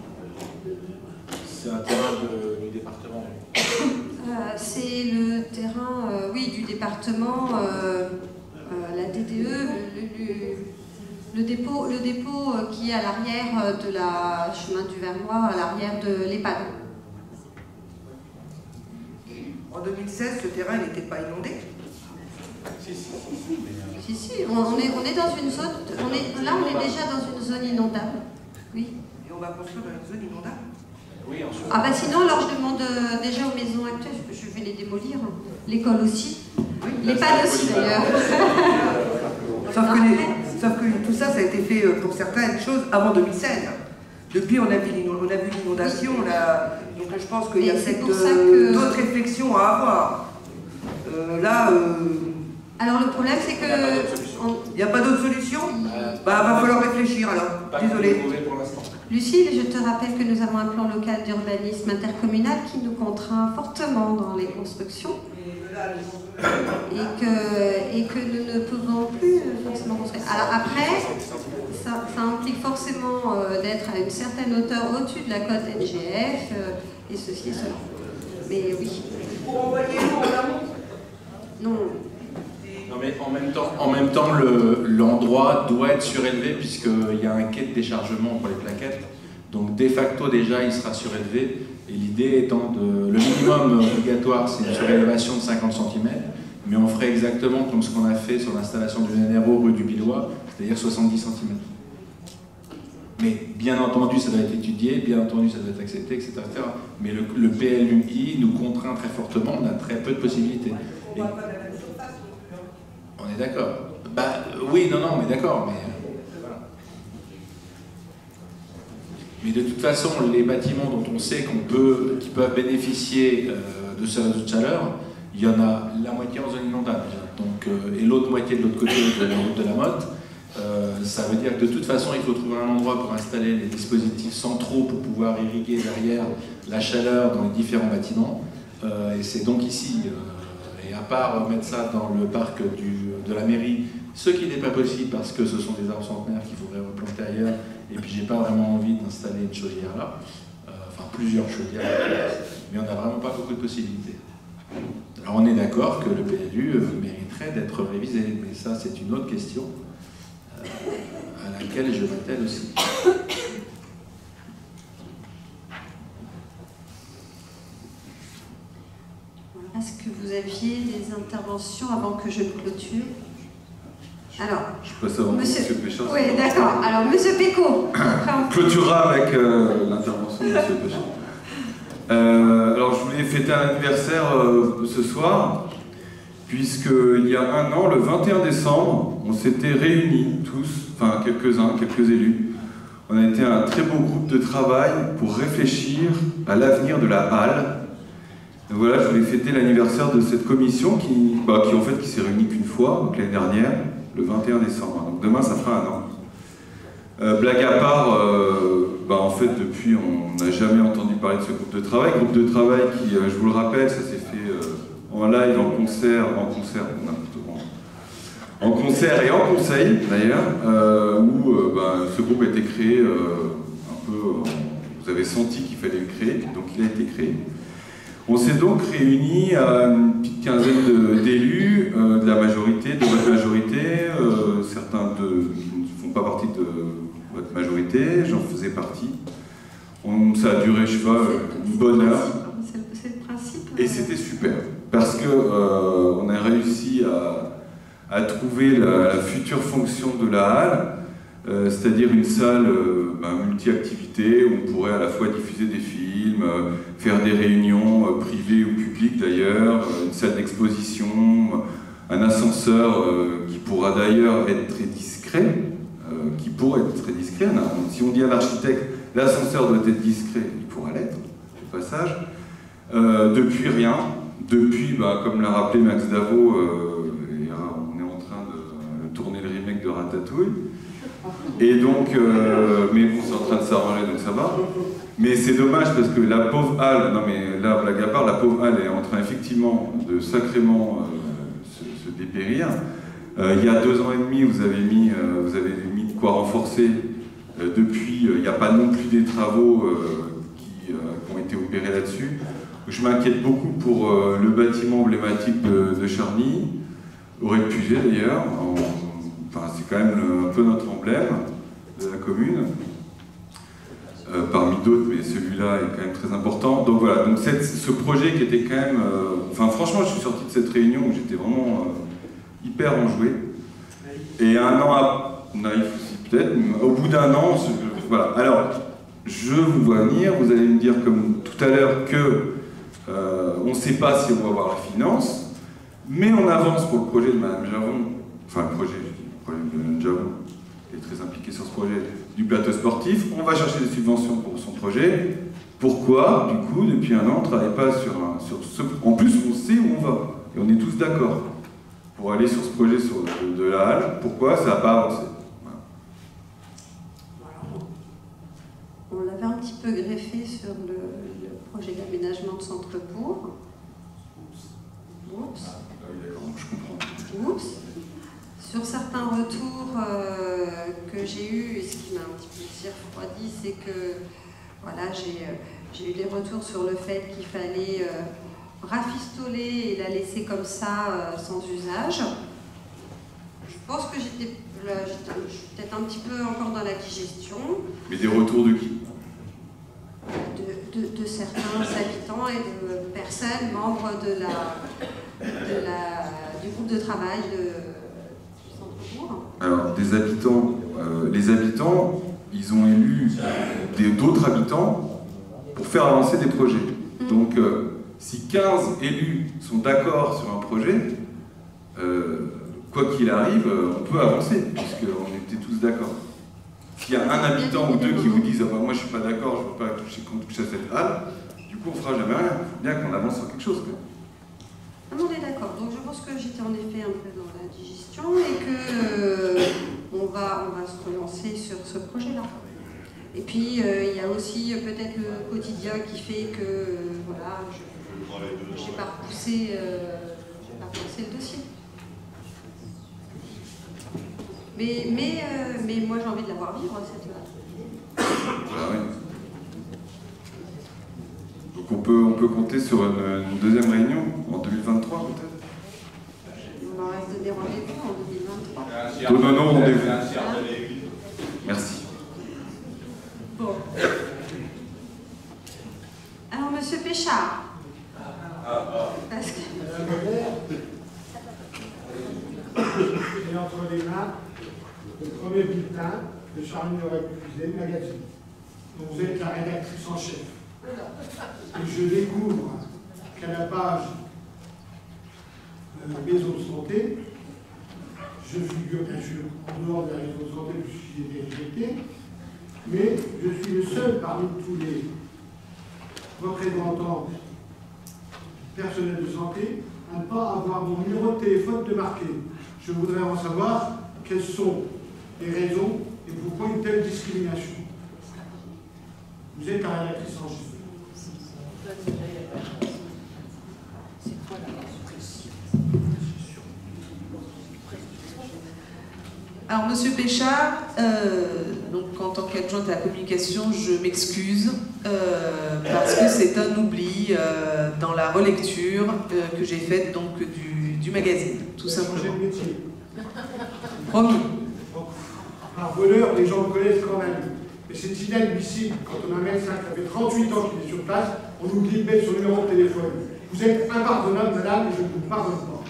C'est un terrain du département. C'est le terrain, oui, du département, la DDE, le dépôt qui est à l'arrière de la chemin du Vernois, à l'arrière de l'EHPAD. En 2016, ce terrain n'était pas inondé? Si, on est dans une zone, on est déjà dans une zone inondable. Oui. Et on va construire dans une zone inondable? Oui, ensuite. Ah bah sinon, alors je demande déjà aux maisons actuelles, je vais les démolir. L'école aussi. Oui, l'EHPAD aussi d'ailleurs. Sauf que tout ça, ça a été fait pour certaines choses avant 2016. Depuis, on a vu l'inondation, donc je pense qu'il y a d'autres réflexions à avoir. Alors le problème, c'est que... Il n'y a pas d'autre solution? Bah, va falloir réfléchir alors. Désolé. Lucille, je te rappelle que nous avons un plan local d'urbanisme intercommunal qui nous contraint fortement dans les constructions et que nous ne pouvons plus forcément construire. Alors après, ça implique forcément d'être à une certaine hauteur au-dessus de la cote NGF et ceci et cela. Mais oui. Pour envoyer l'eau en amont? Non. Non mais en même temps l'endroit doit être surélevé puisqu'il y a un quai de déchargement pour les plaquettes. Donc de facto déjà il sera surélevé. Et l'idée étant le minimum obligatoire c'est une surélévation de 50 cm. Mais on ferait exactement comme ce qu'on a fait sur l'installation du NRO rue du Billois, c'est-à-dire 70 cm. Mais bien entendu ça doit être étudié, bien entendu ça doit être accepté, etc. Mais le PLUI nous contraint très fortement, on a très peu de possibilités. Et on est d'accord. Bah oui, non, mais d'accord, mais voilà. Mais de toute façon, les bâtiments dont on sait qui peuvent bénéficier de ce réseau de chaleur, il y en a la moitié en zone inondable. Donc, et l'autre moitié de l'autre côté de la route de la Motte. Ça veut dire que de toute façon, il faut trouver un endroit pour installer les dispositifs centraux pour pouvoir irriguer derrière la chaleur dans les différents bâtiments. Et c'est donc ici. Et à part mettre ça dans le parc de la mairie, ce qui n'est pas possible parce que ce sont des arbres centenaires qu'il faudrait replanter ailleurs, et puis j'ai pas vraiment envie d'installer une chaudière là, enfin plusieurs chaudières, mais on n'a vraiment pas beaucoup de possibilités. Alors on est d'accord que le PLU mériterait d'être révisé, mais ça c'est une autre question à laquelle je m'attelle aussi. Est-ce que vous aviez des interventions avant que je ne clôture? Alors, je passe avant Monsieur Péchard. Oui, d'accord. Alors, Monsieur Péco. Clôturera avec l'intervention de Monsieur Péchard. Alors je voulais fêter un anniversaire ce soir, puisqu'il y a un an, le 21 décembre, on s'était réunis tous, enfin quelques-uns, quelques élus. On a été un très beau groupe de travail pour réfléchir à l'avenir de la halle. Et voilà, je voulais fêter l'anniversaire de cette commission qui s'est réunie qu'une fois, donc l'année dernière, le 21 décembre. Donc demain, ça fera un an. Blague à part, en fait, depuis, on n'a jamais entendu parler de ce groupe de travail. Groupe de travail qui, je vous le rappelle, ça s'est fait en live, en concert et en conseil, d'ailleurs, où ce groupe a été créé un peu... vous avez senti qu'il fallait le créer, donc il a été créé. On s'est donc réunis à une petite quinzaine d'élus, de la majorité, de votre majorité, certains ne font pas partie de votre majorité, j'en faisais partie. Ça a duré, je sais pas, une bonne heure. C'est le principe. Et c'était super, parce qu'on a réussi à trouver la future fonction de la halle, c'est-à-dire une salle multi-activité où on pourrait à la fois diffuser des films, faire des réunions privées ou publiques d'ailleurs, une salle d'exposition, un ascenseur qui pourra d'ailleurs être très discret, Si on dit à l'architecte, l'ascenseur doit être discret, il pourra l'être, au passage. Depuis rien, comme l'a rappelé Max Davo, on est en train de tourner le remake de Ratatouille. Et donc, mais bon, c'est en train de s'arranger, donc ça va. Mais c'est dommage parce que la pauvre halle, non mais là, blague à part, la pauvre halle est en train effectivement de sacrément se dépérir. Il y a 2 ans et demi, vous avez mis de quoi renforcer. Depuis, il n'y a pas non plus des travaux qui ont été opérés là-dessus. Je m'inquiète beaucoup pour le bâtiment emblématique de Charny, au rez-de-Puget d'ailleurs. C'est quand même un peu notre emblème de la commune, parmi d'autres, mais celui-là est quand même très important. Donc voilà, donc ce projet qui était quand même... franchement, je suis sorti de cette réunion où j'étais vraiment hyper enjoué. Et un an naïf aussi peut-être, mais au bout d'un an, voilà. Alors, je vous vois venir, vous allez me dire comme tout à l'heure que on ne sait pas si on va avoir la finance, mais on avance pour le projet de Mme Javon, le projet de Mme Javon, qui est très impliquée sur ce projet du plateau sportif. On va chercher des subventions pour son projet. Pourquoi, du coup, depuis un an, on ne travaille pas sur ce... En plus, on sait où on va, et on est tous d'accord pour aller sur ce projet de la halle. Pourquoi ça n'a pas avancé? On l'avait un petit peu greffé sur le projet d'aménagement de centre-bourg. Oups. Je comprends. Oups. Sur certains retours que j'ai eus, et ce qui m'a un petit peu refroidi, c'est que voilà, j'ai eu des retours sur le fait qu'il fallait rafistoler et la laisser comme ça, sans usage. Je pense que je suis peut-être un petit peu encore dans la digestion. Mais des retours de qui? De certains habitants et de personnes membres du groupe de travail du centre-bourg. Alors, des habitants, les habitants, ils ont élu d'autres habitants pour faire avancer des projets. Donc, si 15 élus sont d'accord sur un projet, quoi qu'il arrive, on peut avancer, puisqu'on était tous d'accord. S'il y a un habitant ou deux qui vous disent « moi je suis pas d'accord, je ne veux pas qu'on touche à cette halle », du coup on fera jamais rien. Il faut bien qu'on avance sur quelque chose. On est d'accord. Donc je pense que j'étais en effet un peu dans la digestion et que on va se relancer sur ce projet-là. Et puis il y a aussi peut-être le quotidien qui fait que voilà, je n'ai pas repoussé le dossier. Mais moi j'ai envie de la voir vivre cette halle. Ah oui. Donc on peut compter sur une deuxième réunion en 2023 peut-être? On en reste donné rendez-vous en 2023. Non, rendez-vous. Merci. Bon. Alors Monsieur Péchard. Parce que... J'ai entre les mains le premier bulletin de Charny-Auray-Puiset magazine. Donc vous êtes la rédactrice en chef. Et je découvre qu'à la page maison de santé, je figure bien sûr en dehors de la maison de santé puisque j'ai été rejeté, mais je suis le seul parmi tous les représentants personnels de santé à ne pas avoir mon numéro de téléphone de marqué. Je voudrais en savoir quelles sont les raisons et pourquoi une telle discrimination. Vous êtes un rédactrice en chef. Alors, Monsieur Péchard, donc en tant qu'adjointe à la communication, je m'excuse parce que c'est un oubli dans la relecture que j'ai faite donc du magazine, tout simplement. Promis. Un voleur, les gens le connaissent quand même. Mais c'est inadmissible quand on a un médecin qui a fait 38 ans qu'il est sur place, on oublie de mettre son numéro de téléphone. Vous êtes impardonnable, madame, et je ne vous pardonne pas.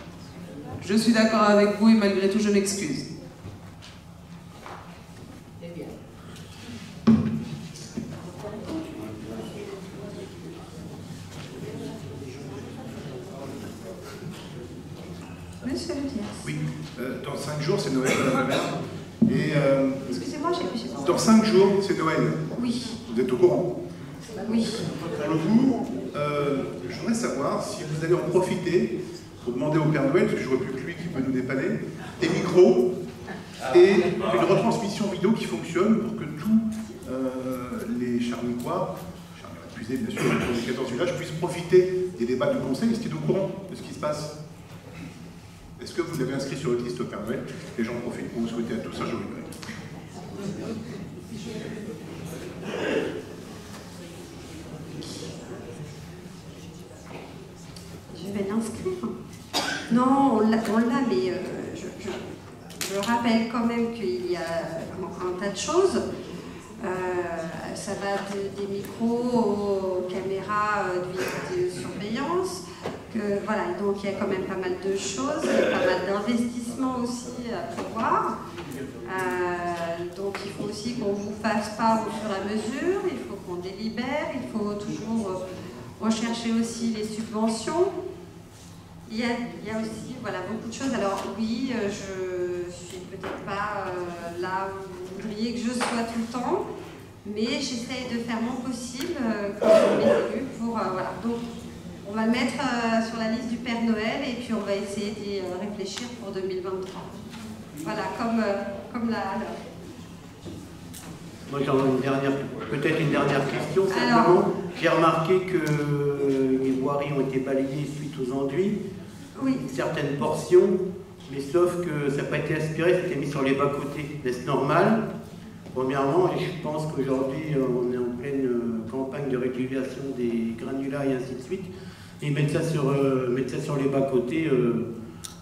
Je suis d'accord avec vous et malgré tout, je m'excuse. Monsieur le Dias. Oui, dans 5 jours, c'est Noël, madame la maire. Et Excusez-moi, j'ai pas... dans 5 jours, c'est Noël. Oui. Vous êtes au courant? Oui. Pour le coup, je voudrais savoir si vous allez en profiter pour demander au Père Noël, parce que je ne vois plus que lui qui peut nous dépanner, des micros et une retransmission vidéo qui fonctionne pour que tous les Charnicois, épuisés bien sûr, pour les 14 villages, puissent profiter des débats du Conseil. Est-ce qu'il est au courant de ce qui se passe? Est-ce que vous l'avez inscrit sur votre liste au Père Noël? Les gens en profitent pour vous souhaiter à tous un joyeux Noël. Je vais l'inscrire. Non, on l'a, mais je rappelle quand même qu'il y a un tas de choses. Ça va des micros aux caméras de vidéosurveillance. Voilà, donc il y a quand même pas mal de choses, il y a pas mal d'investissements aussi à prévoir. Donc il faut aussi qu'on vous fasse part au fur et à mesure, il faut qu'on délibère, il faut toujours rechercher aussi les subventions. Il y a aussi voilà, beaucoup de choses. Alors oui, je suis peut-être pas là où vous voudriez que je sois tout le temps, mais j'essaye de faire mon possible quand mes élus pour... voilà. Donc, on va le mettre sur la liste du Père Noël et puis on va essayer d'y réfléchir pour 2023. Voilà, comme là. Moi j'en ai peut-être une dernière question. Simplement, j'ai remarqué que les voiries ont été balayées suite aux enduits. Oui. Certaines portions, mais sauf que ça n'a pas été aspiré, c'était mis sur les bas-côtés. Est-ce normal? Premièrement, et je pense qu'aujourd'hui on est en pleine campagne de régulation des granulats et ainsi de suite. Et mettre ça sur les bas-côtés,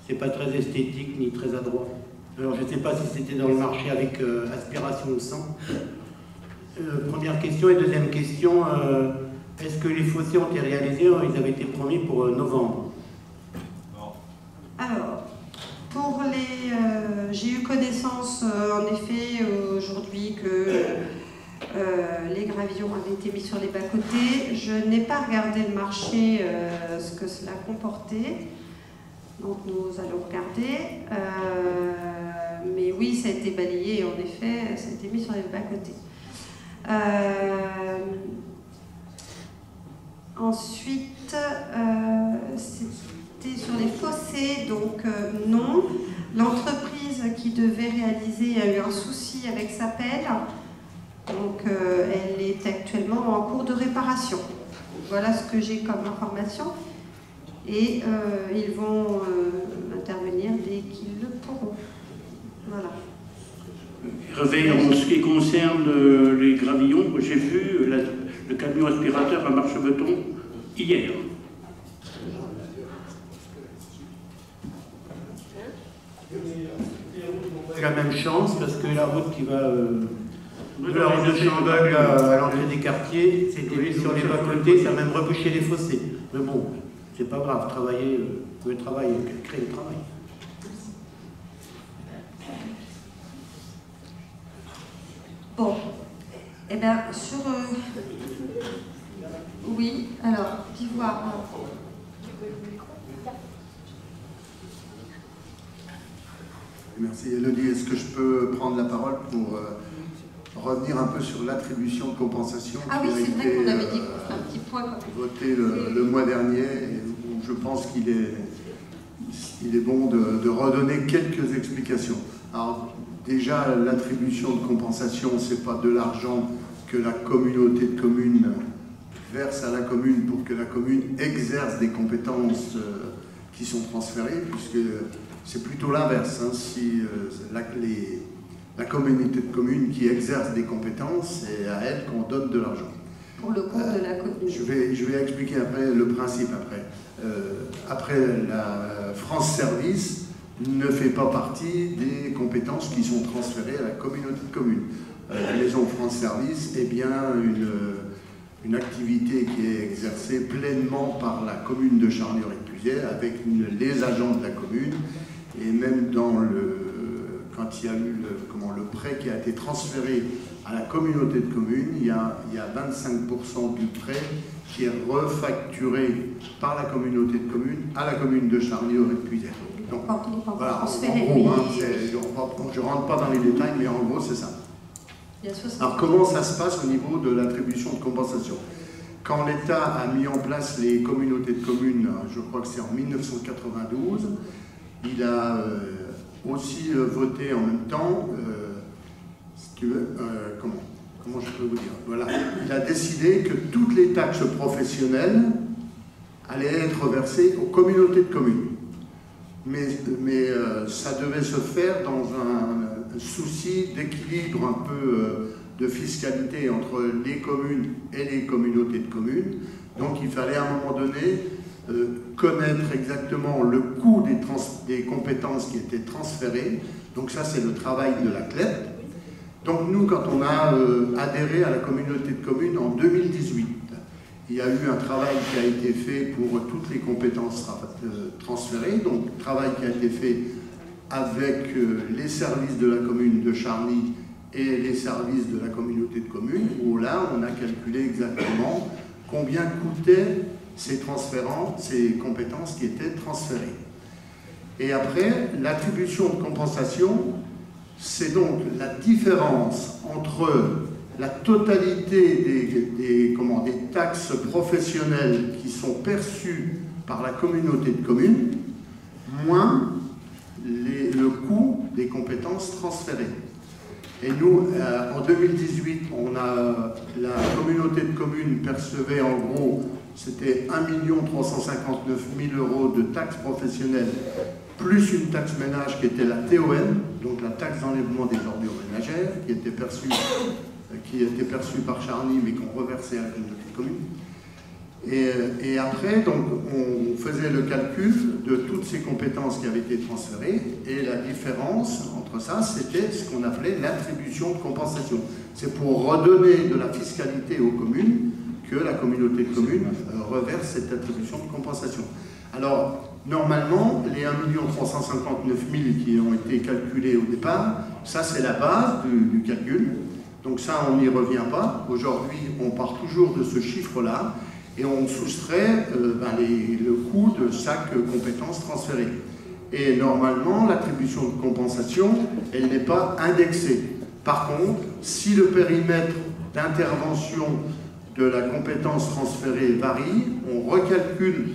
c'est pas très esthétique ni très adroit. Alors je ne sais pas si c'était dans le marché avec aspiration de sang. Première question. Et deuxième question, est-ce que les fossés ont été réalisés? Ils avaient été promis pour novembre. Non. Alors, pour les... j'ai eu connaissance en effet aujourd'hui que les gravillons avaient été mis sur les bas-côtés. Je n'ai pas regardé le marché, ce que cela comportait. Donc nous allons regarder. Mais oui, ça a été balayé, en effet, ça a été mis sur les bas-côtés. Ensuite, c'était sur les fossés, donc non. L'entreprise qui devait réaliser a eu un souci avec sa pelle. Donc, elle est actuellement en cours de réparation. Voilà ce que j'ai comme information. Et ils vont intervenir dès qu'ils le pourront. Voilà. En ce qui concerne les gravillons, j'ai vu le camion aspirateur à marche-beton hier. La même chance, parce que la route qui va... la route de Chambeul à l'entrée des quartiers, c'était mis sur les bas-côtés, ça a même rebouché les fossés. Mais bon, c'est pas grave, travailler, le travail, créer le travail. Bon, eh bien, sur... Oui, alors, Pivoire. Merci Elodie. Est-ce que je peux prendre la parole pour revenir un peu sur l'attribution de compensation qui a été qu'on avait dit un petit point voté le mois dernier, et où je pense qu'il est bon de redonner quelques explications. Alors déjà, l'attribution de compensation, ce n'est pas de l'argent que la communauté de communes verse à la commune pour que la commune exerce des compétences qui sont transférées, puisque c'est plutôt l'inverse. Hein, si la communauté de communes qui exerce des compétences, c'est à elle qu'on donne de l'argent. Pour le compte de la commune. Je vais expliquer après le principe après. Après, la France Service ne fait pas partie des compétences qui sont transférées à la communauté de communes. La maison France Service est bien une activité qui est exercée pleinement par la commune de Charny-Aurec-Puisaye avec les agents de la commune, et même quand il y a eu le prêt qui a été transféré à la communauté de communes, il y a 25% du prêt qui est refacturé par la communauté de communes à la commune de Charny-Aurec-Puisaye. Donc voilà, en gros, hein, je ne rentre pas dans les détails, mais en gros c'est ça. Alors comment ça se passe au niveau de l'attribution de compensation? Quand l'État a mis en place les communautés de communes, je crois que c'est en 1992, il a aussi voté en même temps, si tu veux, comment je peux vous dire, voilà, il a décidé que toutes les taxes professionnelles allaient être versées aux communautés de communes. Mais ça devait se faire dans un souci d'équilibre un peu de fiscalité entre les communes et les communautés de communes. Donc il fallait à un moment donné connaître exactement le coût des compétences qui étaient transférées. Donc ça, c'est le travail de la CLEP. Donc nous, quand on a adhéré à la communauté de communes en 2018, il y a eu un travail qui a été fait pour toutes les compétences transférées, donc travail qui a été fait avec les services de la commune de Charny et les services de la communauté de communes, où là, on a calculé exactement combien coûtaient ces compétences qui étaient transférées. Et après, l'attribution de compensation, c'est donc la différence entre la totalité des taxes professionnelles qui sont perçues par la communauté de communes, moins le coût des compétences transférées. Et nous, en 2018, la communauté de communes percevait en gros, c'était 1 359 000 € de taxes professionnelles, plus une taxe ménage qui était la TOM, donc la taxe d'enlèvement des ordures ménagères, qui était perçue par Charny, mais qu'on reversait à la communauté de communes. Et après, donc, on faisait le calcul de toutes ces compétences qui avaient été transférées, et la différence entre ça, c'était ce qu'on appelait l'attribution de compensation. C'est pour redonner de la fiscalité aux communes que la communauté de communes reverse cette attribution de compensation. Alors, normalement, les 1 359 000 qui ont été calculés au départ, ça c'est la base du calcul. Donc ça, on n'y revient pas. Aujourd'hui, on part toujours de ce chiffre-là et on soustrait le coût de chaque compétence transférée. Et normalement, l'attribution de compensation, elle n'est pas indexée. Par contre, si le périmètre d'intervention de la compétence transférée varie, on recalcule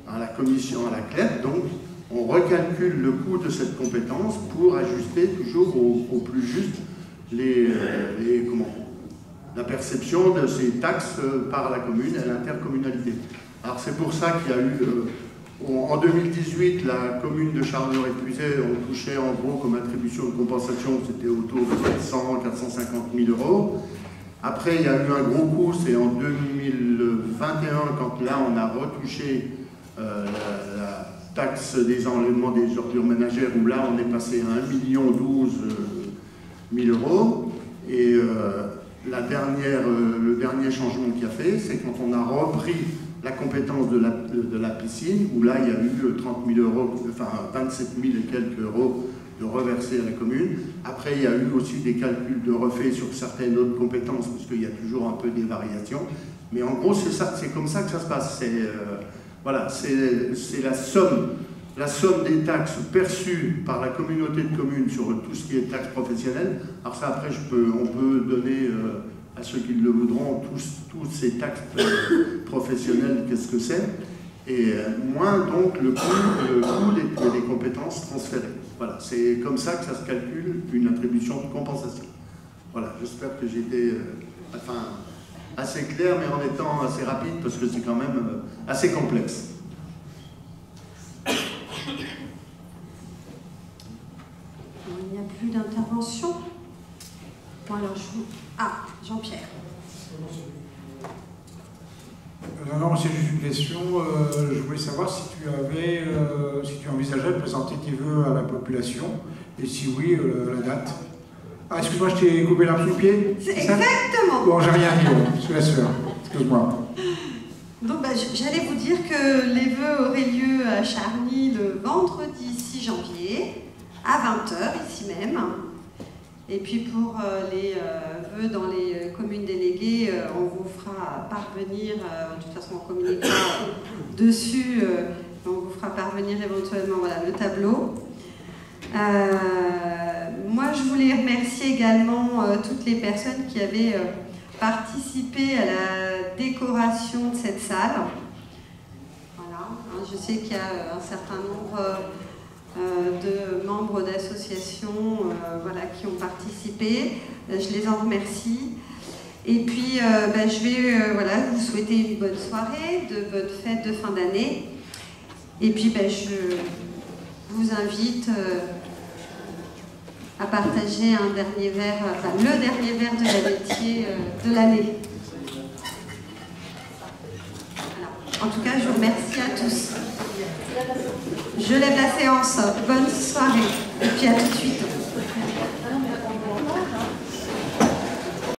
à la commission, à la CLEP, donc on recalcule le coût de cette compétence pour ajuster toujours au plus juste la perception de ces taxes par la commune et l'intercommunalité. Alors c'est pour ça qu'il y a eu, en 2018, la commune de Charny-Aurec-Puisaye, on touchait en gros comme attribution de compensation, c'était autour de 400 000 450 000 €. Après, il y a eu un gros coup, c'est en 2021, quand là on a retouché la taxe des enlèvements des ordures ménagères, où là on est passé à 1 012 000 €. Et le dernier changement qu'il y a fait, c'est quand on a repris la compétence de la piscine, où là il y a eu 30 000 €, enfin 27 000 et quelques euros de reversés à la commune. Après, il y a eu aussi des calculs de refait sur certaines autres compétences, parce qu'il y a toujours un peu des variations. Mais en gros, c'est comme ça que ça se passe. Voilà, c'est la somme des taxes perçues par la communauté de communes sur tout ce qui est taxes professionnelles. Alors ça, après, on peut donner à ceux qui le voudront tous ces taxes professionnelles, qu'est-ce que c'est, et moins donc le coût des compétences transférées. Voilà, c'est comme ça que ça se calcule une attribution de compensation. Voilà, j'espère que j'ai été assez clair, mais en étant assez rapide, parce que c'est quand même assez complexe. Il n'y a plus d'intervention. Bon, alors Jean-Pierre. Non, c'est juste une question. Je voulais savoir si tu envisageais de présenter tes vœux à la population, et si oui, la date. Ah, excuse-moi, je t'ai coupé l'herbe sous le pied. Exactement. Bon, j'ai rien dit, je te laisse faire. Excuse-moi. Donc, j'allais vous dire que les vœux auraient lieu à Charny le vendredi 6 janvier, à 20h, ici même. Et puis pour les vœux dans les communes déléguées, on vous fera parvenir, de toute façon on communiquera dessus, on vous fera parvenir éventuellement le tableau. Moi je voulais remercier également toutes les personnes qui avaient participé à la décoration de cette salle. Voilà, je sais qu'il y a un certain nombre de membres d'associations qui ont participé. Je les en remercie. Et puis, je vais vous souhaiter une bonne soirée, de bonnes fêtes de fin d'année. Et puis, je vous invite à partager un dernier verre, le dernier verre de l'amitié de l'année. Voilà. En tout cas, je vous remercie à tous. Je lève la séance. Bonne soirée. Et puis à tout de suite.